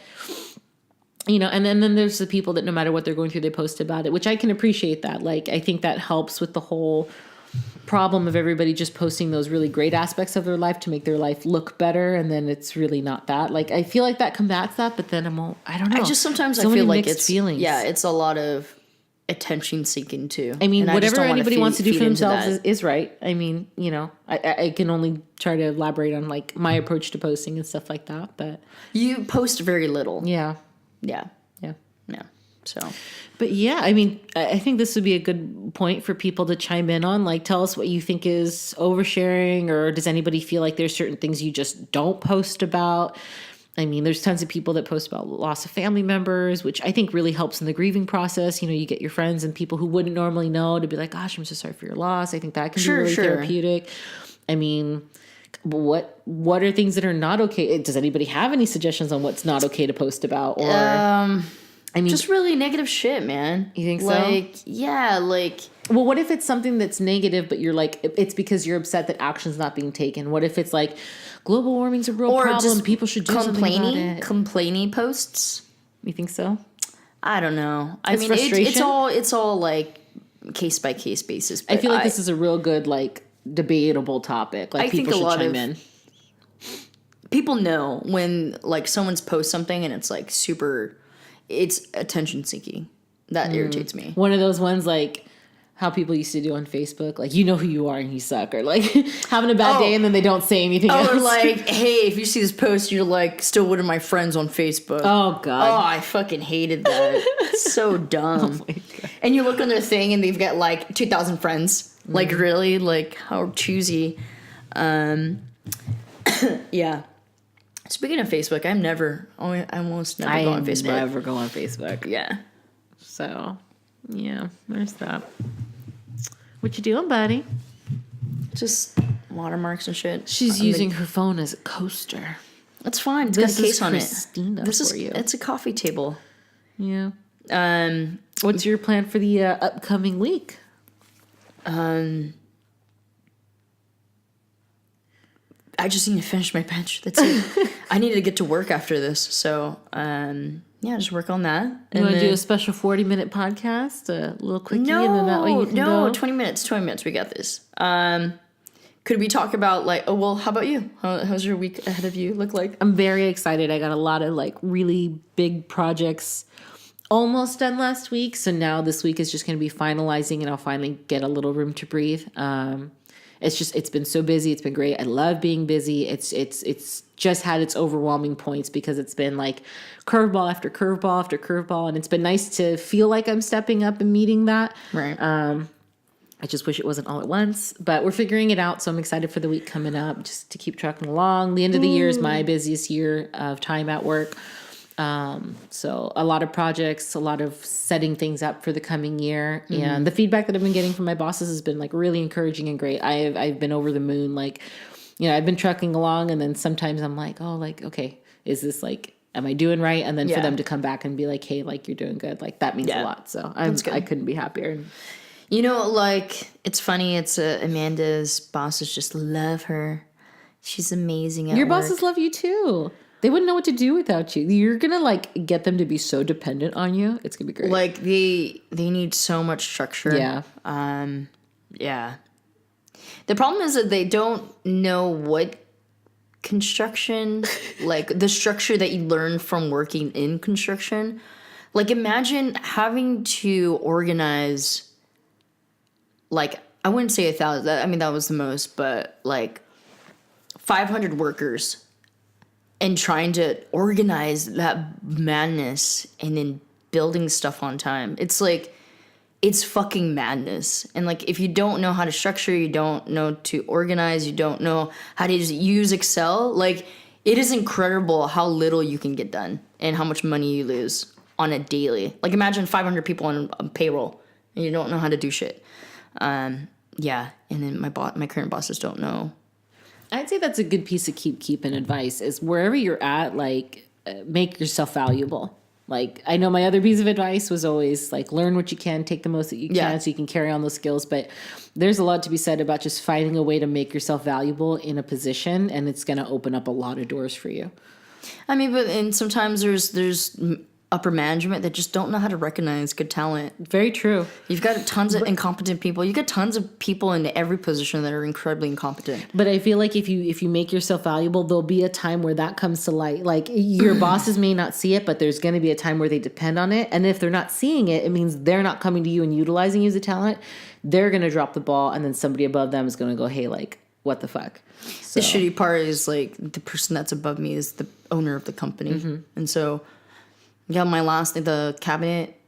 and then there's the people that no matter what they're going through, they post about it, which I can appreciate that. Like, I think that helps with the whole problem of everybody just posting those really great aspects of their life to make their life look better, and then it's really not that. Like, I feel like that combats that, but then I don't know. I just sometimes so I feel like it's feelings. Yeah, it's a lot of attention seeking too. I mean, whatever anybody wants to do for themselves is is right. I mean, I can only try to elaborate on like my approach to posting and stuff like that, but you post very little. Yeah. So, but yeah, I mean, I think this would be a good point for people to chime in on. Like, tell us what you think is oversharing, or does anybody feel like there's certain things you just don't post about? I mean, there's tons of people that post about loss of family members, which I think really helps in the grieving process. You get your friends and people who wouldn't normally know to be like, gosh, I'm so sorry for your loss. I think that can be really therapeutic. I mean, what are things that are not okay? Does anybody have any suggestions on what's not okay to post about? Or I mean, just really negative shit, man. You think so? Yeah, well, what if it's something that's negative, but you're like, it's because you're upset that action's not being taken? What if it's like, global warming's a real problem, just people should do something about it? Complaining posts? You think so? I don't know. I mean, it's all like case by case basis. I feel like this is a real good like debatable topic. Like, people should chime in. People know when like someone's post something and it's like it's attention seeking. That irritates me. One of those ones like how people used to do on Facebook, like, you know who you are and you suck, or like having a bad day and then they don't say anything else. Or like, hey, if you see this post, you're like still one of my friends on Facebook. Oh, God. Oh, I fucking hated that. So dumb. Oh my God. And you look on their thing and they've got like 2,000 friends. Like, really? Like, how choosy. Yeah. Speaking of Facebook, I almost never go on Facebook. I never go on Facebook. Yeah. So, yeah, there's that. What you doing, buddy? Just watermarks and shit. She's using her phone as a coaster. That's fine. It's got a case on it. Christina for you. It's a coffee table. Yeah. What's your plan for the upcoming week? I just need to finish my bench. That's it. I need to get to work after this. So, just work on that. You want to do a special 40-minute podcast? A little quickie? And then that way you can go? 20 minutes. 20 minutes. We got this. Could we talk about how about you? How's your week ahead of you look like? I'm very excited. I got a lot of like really big projects almost done last week. So now this week is just going to be finalizing and I'll finally get a little room to breathe. It's been so busy. It's been great. I love being busy. It's just had its overwhelming points because it's been like curveball after curveball after curveball. And it's been nice to feel like I'm stepping up and meeting that. Right. I just wish it wasn't all at once, but we're figuring it out. So I'm excited for the week coming up just to keep trucking along. The end of the year is my busiest year of time at work. So a lot of projects, a lot of setting things up for the coming year. Mm-hmm. And the feedback that I've been getting from my bosses has been like really encouraging and great. I've been over the moon. Like, I've been trucking along and then sometimes I'm like, oh, like, okay, is this like, am I doing right? And then for them to come back and be like, hey, like you're doing good. Like that means a lot. So I couldn't be happier. Like it's funny. It's Amanda's bosses just love her. She's amazing at Your work. bosses love you too. They wouldn't know what to do without you. You're going to like get them to be so dependent on you. It's going to be great. Like they need so much structure. Yeah. Yeah. The problem is that they don't know what construction, like the structure that you learn from working in construction. Like imagine having to organize, like, I wouldn't say 1,000. I mean, that was the most, but like 500 workers. And trying to organize that madness and then building stuff on time. It's like, it's fucking madness. And like, if you don't know how to structure, you don't know to organize, you don't know how to use Excel, like, it is incredible how little you can get done and how much money you lose on a daily. Like, imagine 500 people on payroll and you don't know how to do shit. Yeah, and then my current bosses don't know. I'd say that's a good piece of keeping advice is wherever you're at, like, make yourself valuable. Like, I know my other piece of advice was always, like, learn what you can, take the most that you can so you can carry on those skills. But there's a lot to be said about just finding a way to make yourself valuable in a position, and it's going to open up a lot of doors for you. I mean, and sometimes there's upper management that just don't know how to recognize good talent. Very true. You've got tons of incompetent people. You got tons of people in every position that are incredibly incompetent. But I feel like if you make yourself valuable, there'll be a time where that comes to light. Like, your bosses may not see it, but there's going to be a time where they depend on it. And if they're not seeing it, it means they're not coming to you and utilizing you as a talent. They're going to drop the ball, and then somebody above them is going to go, hey, like, what the fuck? So. The shitty part is, like, the person that's above me is the owner of the company. And so, yeah, my last, the cabinet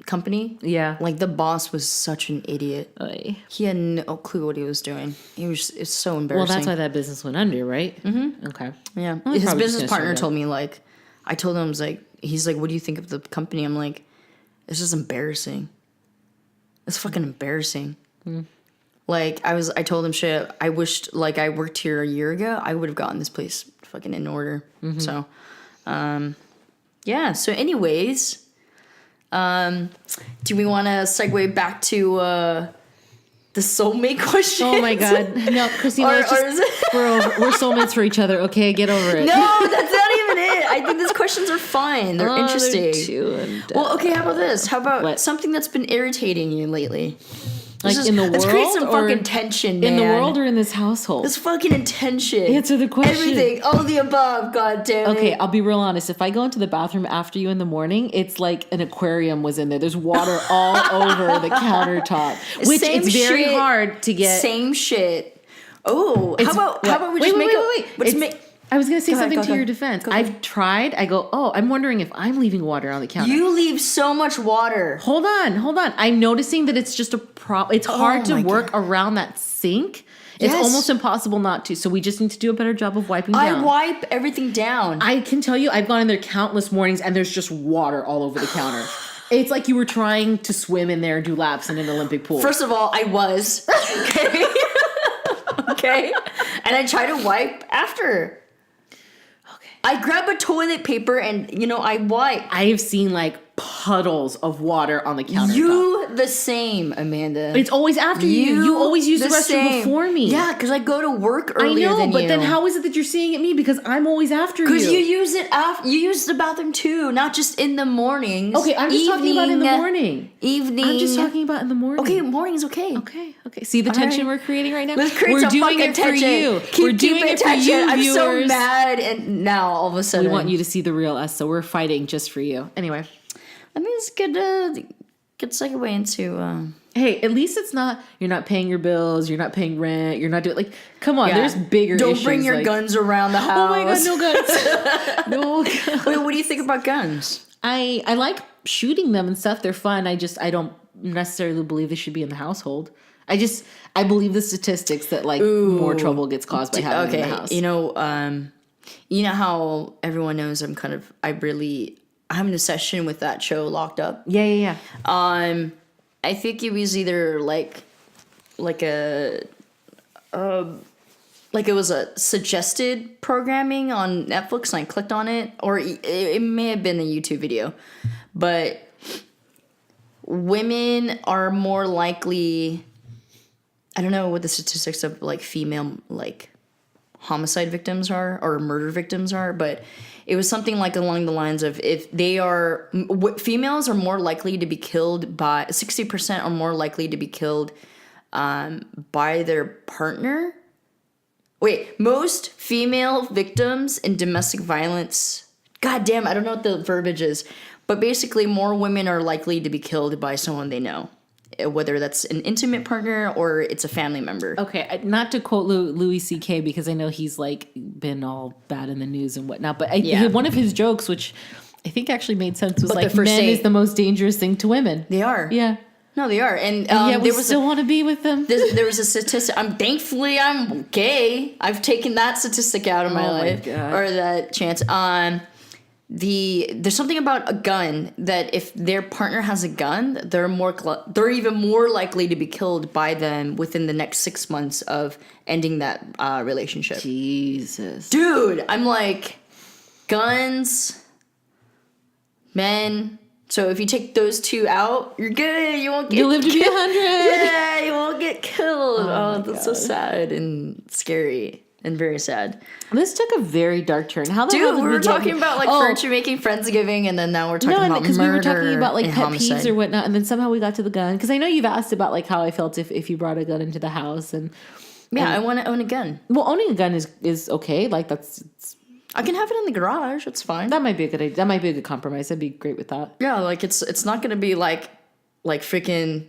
company. Yeah. Like, the boss was such an idiot. Oy. He had no clue what he was doing. It's so embarrassing. Well, that's why that business went under, right? Mm-hmm. Okay. Yeah. Well, his business partner told me, like, I told him, I was like, he's like, what do you think of the company? I'm like, it's just embarrassing. It's fucking embarrassing. Like, I told him, shit, I wished, like, I worked here a year ago. I would have gotten this place fucking in order. So, yeah. So anyways, do we want to segue back to the soulmate question? Oh my God. No, Christina, we're soulmates for each other. Okay, get over it. No, that's not even it. I think these questions are fine. They're interesting. Well, okay, how about this? How about something that's been irritating you lately? Like, in the world? Let's create some fucking tension, man. In the world or in this household? This fucking intention. Answer the question. Everything. All the above, god damn it. Okay, I'll be real honest. If I go into the bathroom after you in the morning, it's like an aquarium was in there. There's water all over the countertop. Which it's very hard to get. Same shit. Oh, how about we just make I was going to say something to go your defense. I've tried. I go, I'm wondering if I'm leaving water on the counter. You leave so much water. Hold on. I'm noticing that it's just a problem. It's hard to work around that sink. It's almost impossible not to. So we just need to do a better job of wiping down. I wipe everything down. I can tell you, I've gone in there countless mornings and there's just water all over the counter. It's like you were trying to swim in there and do laps in an Olympic pool. First of all, I was. Okay. Okay. And I try to wipe after. I grab a toilet paper and, I wipe. I have seen, like, puddles of water on the countertop. You the same, Amanda. It's always after you. You always use the restroom before me. Yeah, because I go to work earlier than you. But then how is it that you're seeing at me? Because I'm always after you. Because you use it after. You use the bathroom too, not just in the mornings. Okay, I'm just talking about in the morning. Evening. I'm just talking about in the morning. Okay, morning's okay. Okay. See the tension we're creating right now? Let's create some fucking tension. We're doing it for you, I'm viewers. so mad, and now all of a sudden we want you to see the real us, so we're fighting just for you. Anyway. I mean, it's good segue into. Hey, at least it's not. You're not paying your bills. You're not paying rent. You're not doing come on. There's bigger. Don't bring your guns around the house. Oh my god, no guns. No guns. Wait, what do you think about guns? I like shooting them and stuff. They're fun. I don't necessarily believe they should be in the household. I believe the statistics that more trouble gets caused by having them in the house. You know how everyone knows I'm an obsession with that show Locked Up. Yeah. I think it was either like it was a suggested programming on Netflix and I clicked on it, or it may have been a YouTube video, but women are more likely, I don't know what the statistics of female homicide victims are or murder victims are, but it was something along the lines of if they are females are more likely to be killed by 60% are more likely to be killed by their partner. Wait, most female victims in domestic violence. God damn, I don't know what the verbiage is, but basically more women are likely to be killed by someone they know, whether that's an intimate partner or it's a family member. Okay, not to quote Louis C.K. because I know he's been all bad in the news and whatnot, but one of his jokes, which I think actually made sense, was men is the most dangerous thing to women. They are. Yeah. No, they are. And we still want to be with them. There was a statistic. Thankfully I'm gay. I've taken that statistic out of my life. God. Or that chance. there's something about a gun that if their partner has a gun, they're even more likely to be killed by them within the next 6 months of ending that relationship. Jesus. Dude, I'm like, guns, men. So if you take those two out, you're good. You won't get You live to be 100. Yeah, you won't get killed. Oh That's so sad and scary and very sad. This took a very dark turn. How the hell Dude, did we were get talking here? about like furniture making Friendsgiving, and then now we're talking about because murder we were talking about like and pet homicide. peeves or whatnot, and then somehow we got to the gun. Because I know you've asked about like how I felt if you brought a gun into the house, and I want to own a gun. well, owning a gun is okay. Like I can have it in the garage. It's fine. that might be a good idea. That might be a good compromise. I'd be great with that. Yeah, like it's not gonna be like freaking,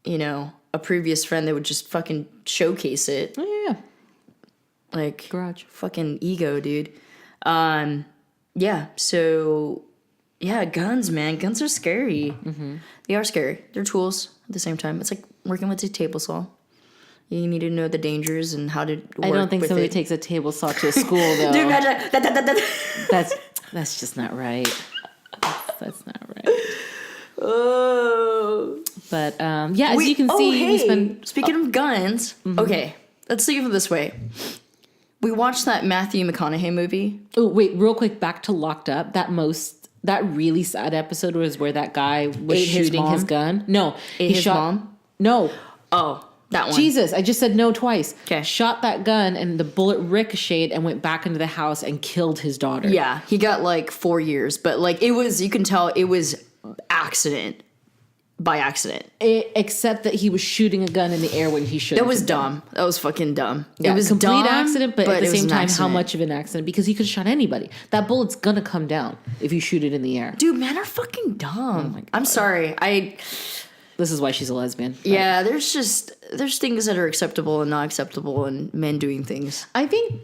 a previous friend that would just fucking showcase it. Oh yeah. Like Garage. fucking ego, dude. Yeah. So yeah, guns, man. Guns are scary. Mm-hmm. They are scary. They're tools at the same time. It's like working with a table saw. You need to know the dangers and how to work I don't think with somebody it. takes a table saw to a school though. Dude, imagine- That's just not right. That's not right. Oh. But yeah, as you can see, we spend. Speaking of guns, okay, let's think of it this way. We watched that Matthew McConaughey movie. Oh wait, real quick, back to Locked Up. That really sad episode was where that guy was Ate his shooting mom? his gun. No, Ate he his shot. mom? No, Oh, that one. Jesus, I just said no twice. 'Kay. Shot that gun and the bullet ricocheted and went back into the house and killed his daughter. Yeah, he got like 4 years, but like it was, you can tell it was by accident. Except that he was shooting a gun in the air when he shouldn't. That was have been. dumb. That was fucking dumb. Yeah, it was complete dumb, accident, but at the it was same an time, how accident. much of an accident? Because he could have shot anybody. That bullet's gonna come down if you shoot it in the air. Dude, men are fucking dumb. I'm sorry. This is why she's a lesbian. Yeah, there's things that are acceptable and not acceptable in men doing things. I think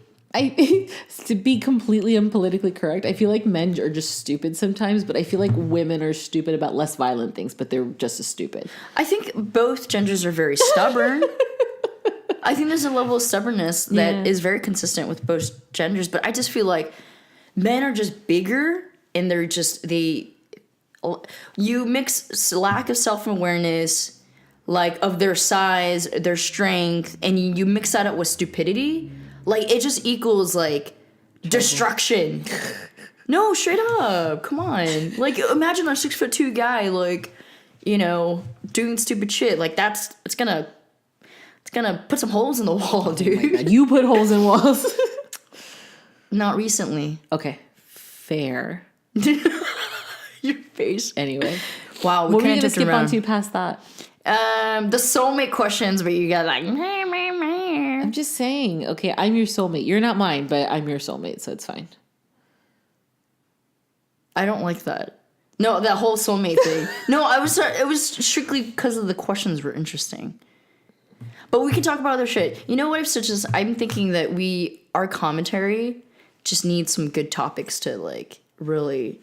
to be completely unpolitically correct, I feel like men are just stupid sometimes, but I feel like women are stupid about less violent things, but they're just as stupid. I think both genders are very stubborn. I think there's a level of stubbornness that is very consistent with both genders, but I just feel like men are just bigger and you mix lack of self-awareness, like of their size, their strength, and you mix that up with stupidity. Like it just equals like destruction. No, straight up. Come on. Like imagine a 6'2" guy, like, doing stupid shit. Like it's gonna put some holes in the wall, dude. God, you put holes in walls. Not recently. Okay, fair. Your face. Anyway, Wow, we what were you can't gonna just skip on around. to past that? The soulmate questions where you got like, meh, meh, meh. I'm just saying. Okay, I'm your soulmate. You're not mine, but I'm your soulmate, so it's fine. I don't like that. No, that whole soulmate thing. No, it was strictly because of the questions were interesting. But we can talk about other shit. You know what? I'm thinking that our commentary just needs some good topics to like really.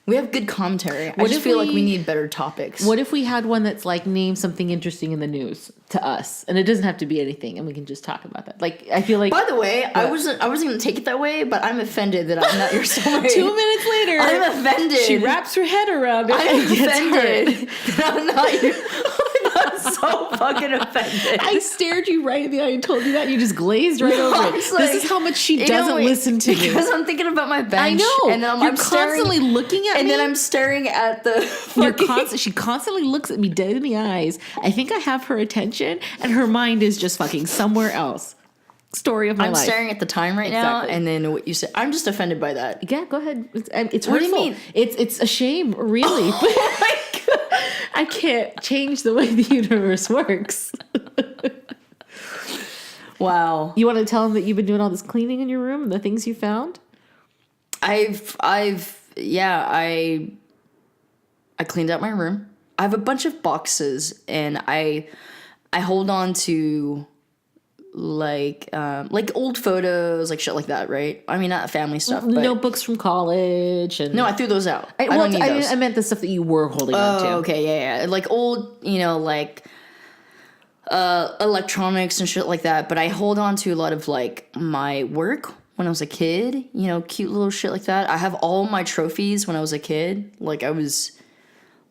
We have good commentary. I just feel like we need better topics. What if we had one that's like name something interesting in the news to us, and it doesn't have to be anything, and we can just talk about that. Like I feel like. By the way, I wasn't gonna take it that way, but I'm offended that I'm not your soulmate. 2 minutes later, I'm offended. She wraps her head around it. I'm and gets offended hurt. that I'm not your. I'm so fucking offended. I stared you right in the eye and told you that, and you just glazed right over it. It's like, This is how much she you doesn't know, listen to me. Because I'm thinking about my bench. I know. And then You're I'm staring, constantly looking at and me. then I'm staring at the. She constantly looks at me dead in the eyes. I think I have her attention, and her mind is just fucking somewhere else. Story of my I'm life. staring at the time right Exactly. now, and then what you said. I'm just offended by that. Yeah, go ahead. It's What do you hurtful. mean? It's a shame, really. Oh my god. I can't change the way the universe works. Wow. You want to tell them that you've been doing all this cleaning in your room and the things you found? I cleaned out my room. I have a bunch of boxes, and I hold on to like old photos, like shit like that, right? I mean, not family stuff, but Notebooks from college and no, I threw those out. I well, don't need those. I meant the stuff that you were holding on to. Oh, okay, yeah, like old, like electronics and shit like that. But I hold on to a lot of like my work when I was a kid, you know, cute little shit like that. I have all my trophies when I was a kid. Like, I was,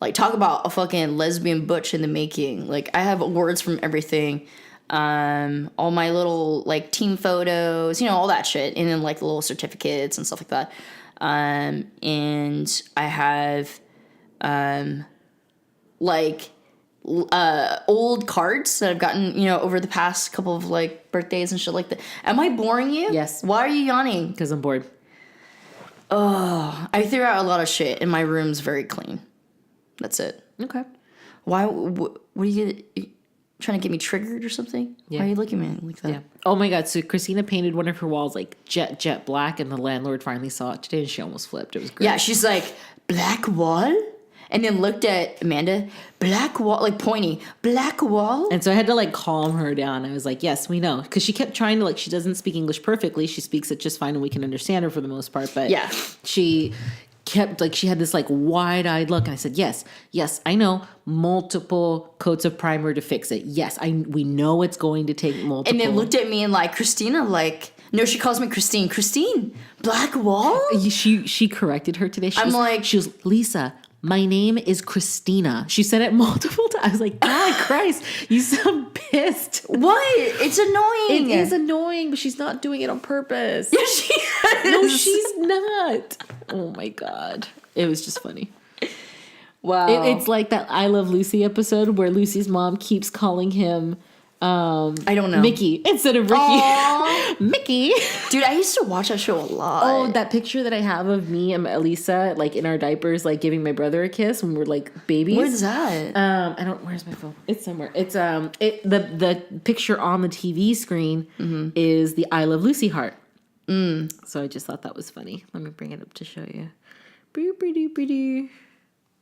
like, talk about a fucking lesbian butch in the making. Like, I have awards from everything. All my little, like, team photos, you know, all that shit. And then, like, little certificates and stuff like that. And I have, like, old cards that I've gotten, you know, over the past couple of, like, birthdays and shit like that. Am I boring you? Yes. Why are you yawning? Because I'm bored. Oh, I threw out a lot of shit and my room's very clean. That's it. Okay. Why? What are you trying to get me triggered or something? Yeah. Why are you looking at me like that? Yeah. Oh my God. So Christina painted one of her walls like jet black, and the landlord finally saw it today, and she almost flipped. It was great. Yeah, she's like, black wall? And then looked at Amanda, black wall, like pointy, black wall? And so I had to like calm her down. I was like, yes, we know. Because she kept trying to, like, she doesn't speak English perfectly. She speaks it just fine and we can understand her for the most part. But yeah, she kept, like, she had this like wide-eyed look. And I said, yes, I know, multiple coats of primer to fix it. Yes, we know it's going to take multiple. And then looked at me and like, Christina, like, no, she calls me Christine. Christine, black wall? She corrected her today. She was, Lisa, my name is Christina. She said it multiple times. I was like, God Christ, you sound pissed. What? It's annoying. It is annoying, but she's not doing it on purpose. Yeah, she is. No, she's not. Oh my God. It was just funny. Wow. It's like that I Love Lucy episode where Lucy's mom keeps calling him I don't know. Mickey instead of Ricky. Mickey. Dude, I used to watch that show a lot. Oh, that picture that I have of me and Elisa, like in our diapers, like giving my brother a kiss when we're like babies. Where's that? Where's my phone? It's somewhere. It's the picture on the TV screen is the I Love Lucy heart. So I just thought that was funny. Let me bring it up to show you.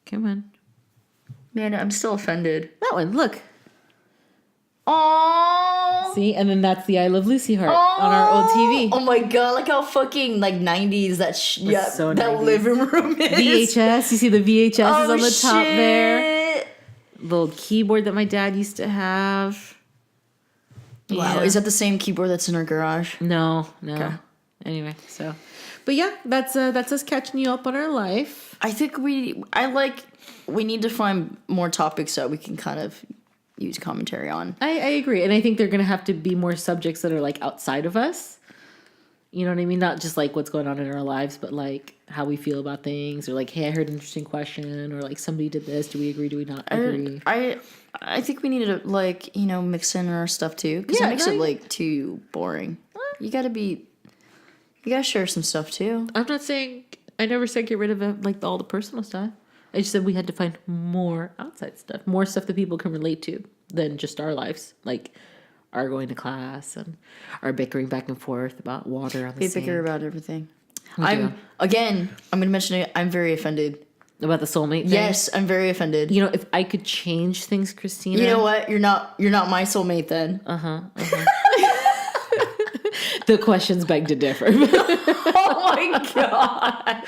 Come on. Man, I'm still offended. That one, look. Oh, see, and then that's the I Love Lucy heart on our old TV. Oh my God, like how fucking like 90s that so that 90s. living room is. VHS, you see the VHS is on the top shit. there. Little keyboard that my dad used to have. Wow, Yeah. is that the same keyboard that's in our garage? No. Okay. Anyway, so, but yeah, that's us catching you up on our life. I think we need to find more topics that we can kind of use commentary on. I agree, and I think they're gonna have to be more subjects that are like outside of us. You know what I mean? Not just like what's going on in our lives, but like how we feel about things, or like, hey, I heard an interesting question, or like somebody did this. Do we agree? Do we not agree? I think we need to like, you know, mix in our stuff too, because it makes it like too boring. You gotta share some stuff too. I'm not saying, I never said get rid of like all the personal stuff. I just said we had to find more outside stuff, more stuff that people can relate to than just our lives, like our going to class and our bickering back and forth about water on the sink. We bicker about everything. We I'm going to mention it. I'm very offended. About the soulmate thing? Yes, I'm very offended. You know, if I could change things, Christina. You know what? You're not my soulmate then. The questions beg to differ. Oh my God.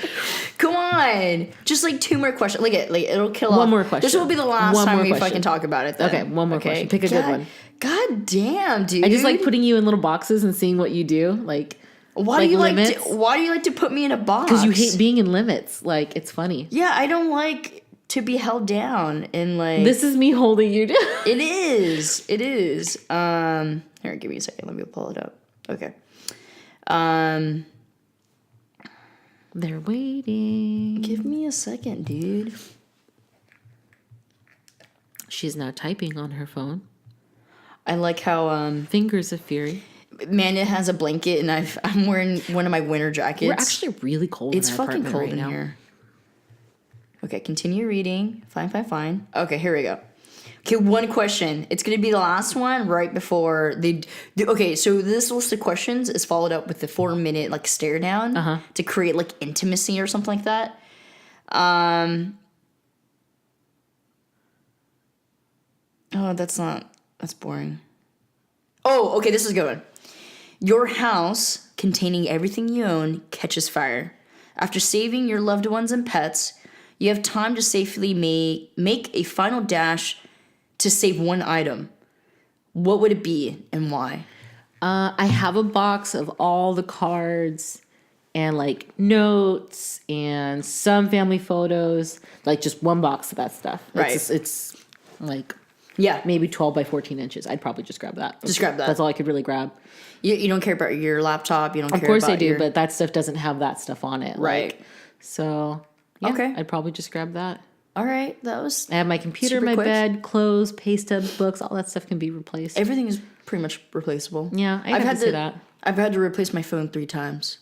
Come on. Just like two more questions. Like it'll kill off. One more question. This will be the last One time more we question. fucking talk about it then. Okay, one more question. Pick a good one. God damn, dude. I just like putting you in little boxes and seeing what you do. Like, why do you limits? like to put me in a box? Because you hate being in limits. Like, it's funny. Yeah, I don't like to be held down and like This is me holding you down. It is. Here, give me a second. Let me pull it up. Okay. They're waiting. Give me a second, dude. She's now typing on her phone. I like how Fingers of fury. Amanda has a blanket and I'm wearing one of my winter jackets. We're actually really cold. It's in our fucking apartment cold right in now. here. Okay, continue reading. Fine. Okay, here we go. Okay, one question. It's going to be the last one right before okay, so this list of questions is followed up with the 4-minute like stare down to create like intimacy or something like that. Oh, that's boring. Oh, okay, this is a good one. Your house, containing everything you own, catches fire. After saving your loved ones and pets, you have time to safely make a final dash to save one item. What would it be and why? I have a box of all the cards and like notes and some family photos, like just one box of that stuff. Right. It's like Yeah. maybe 12 by 14 inches. I'd probably just grab that. Just grab that. That's all I could really grab. You don't care about your laptop. You don't care about Of course I do, but that stuff doesn't have that stuff on it. Right. Like, so, yeah, Okay. I'd probably just grab that. All right. That was... I have my computer, Super my quick. bed, clothes, pay stubs, books, all that stuff can be replaced. Everything is pretty much replaceable. Yeah, I've had to see that. I've had to replace my phone 3 times.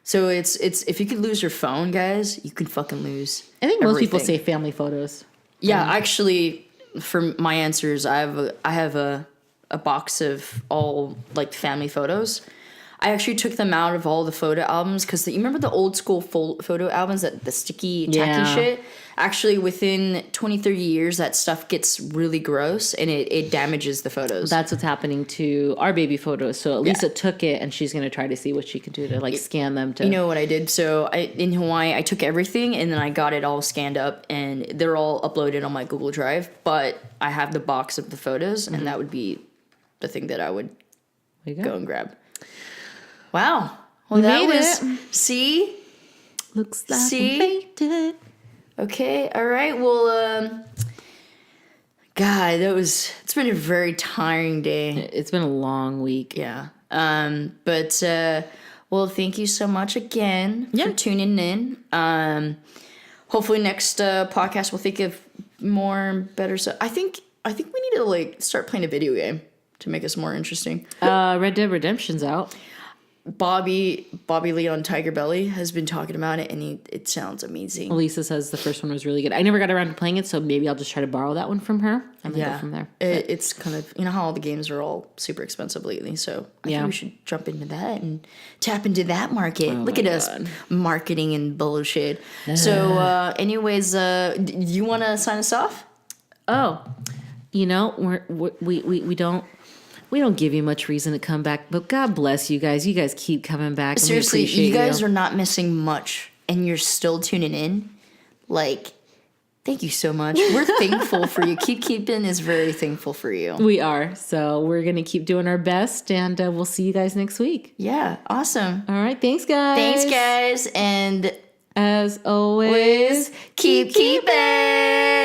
So it's if you could lose your phone, guys, you can fucking lose. I think most people everything. say family photos. Yeah, actually, for my answers, I have a box of all like family photos. I actually took them out of all the photo albums because you remember the old school photo albums, that the sticky tacky Yeah. shit. Actually, within 20, 30 years, that stuff gets really gross and it damages the photos. That's what's happening to our baby photos. So Lisa took it and she's going to try to see what she can do to like scan them to. You know what I did? So in Hawaii, I took everything and then I got it all scanned up and they're all uploaded on my Google Drive. But I have the box of the photos and that would be the thing that I would There you go and grab. Wow. Well, We that made was... it. See? Looks like See? we made it. Okay. All right. Well, God, it's been a very tiring day. It's been a long week. Yeah. But well, thank you so much again for tuning in. Hopefully next podcast we'll think of more better stuff. I think we need to like start playing a video game to make us more interesting. Red Dead Redemption's out. Bobby Lee on Tiger Belly has been talking about it, and it sounds amazing. Lisa says the first one was really good. I never got around to playing it, so maybe I'll just try to borrow that one from her and then go from there. It's kind of, you know how all the games are all super expensive lately, so I think we should jump into that and tap into that market. Look at us marketing and bullshit. So anyways, do you want to sign us off? Oh, you know, we don't give you much reason to come back, but God bless you guys. You guys keep coming back. Seriously, and we appreciate you guys are not missing much, and you're still tuning in. Like, thank you so much. We're thankful for you. Keep Keepin is very thankful for you. We are. So we're going to keep doing our best, and we'll see you guys next week. Yeah, awesome. All right. Thanks, guys. Thanks, guys. And as always, keep keeping.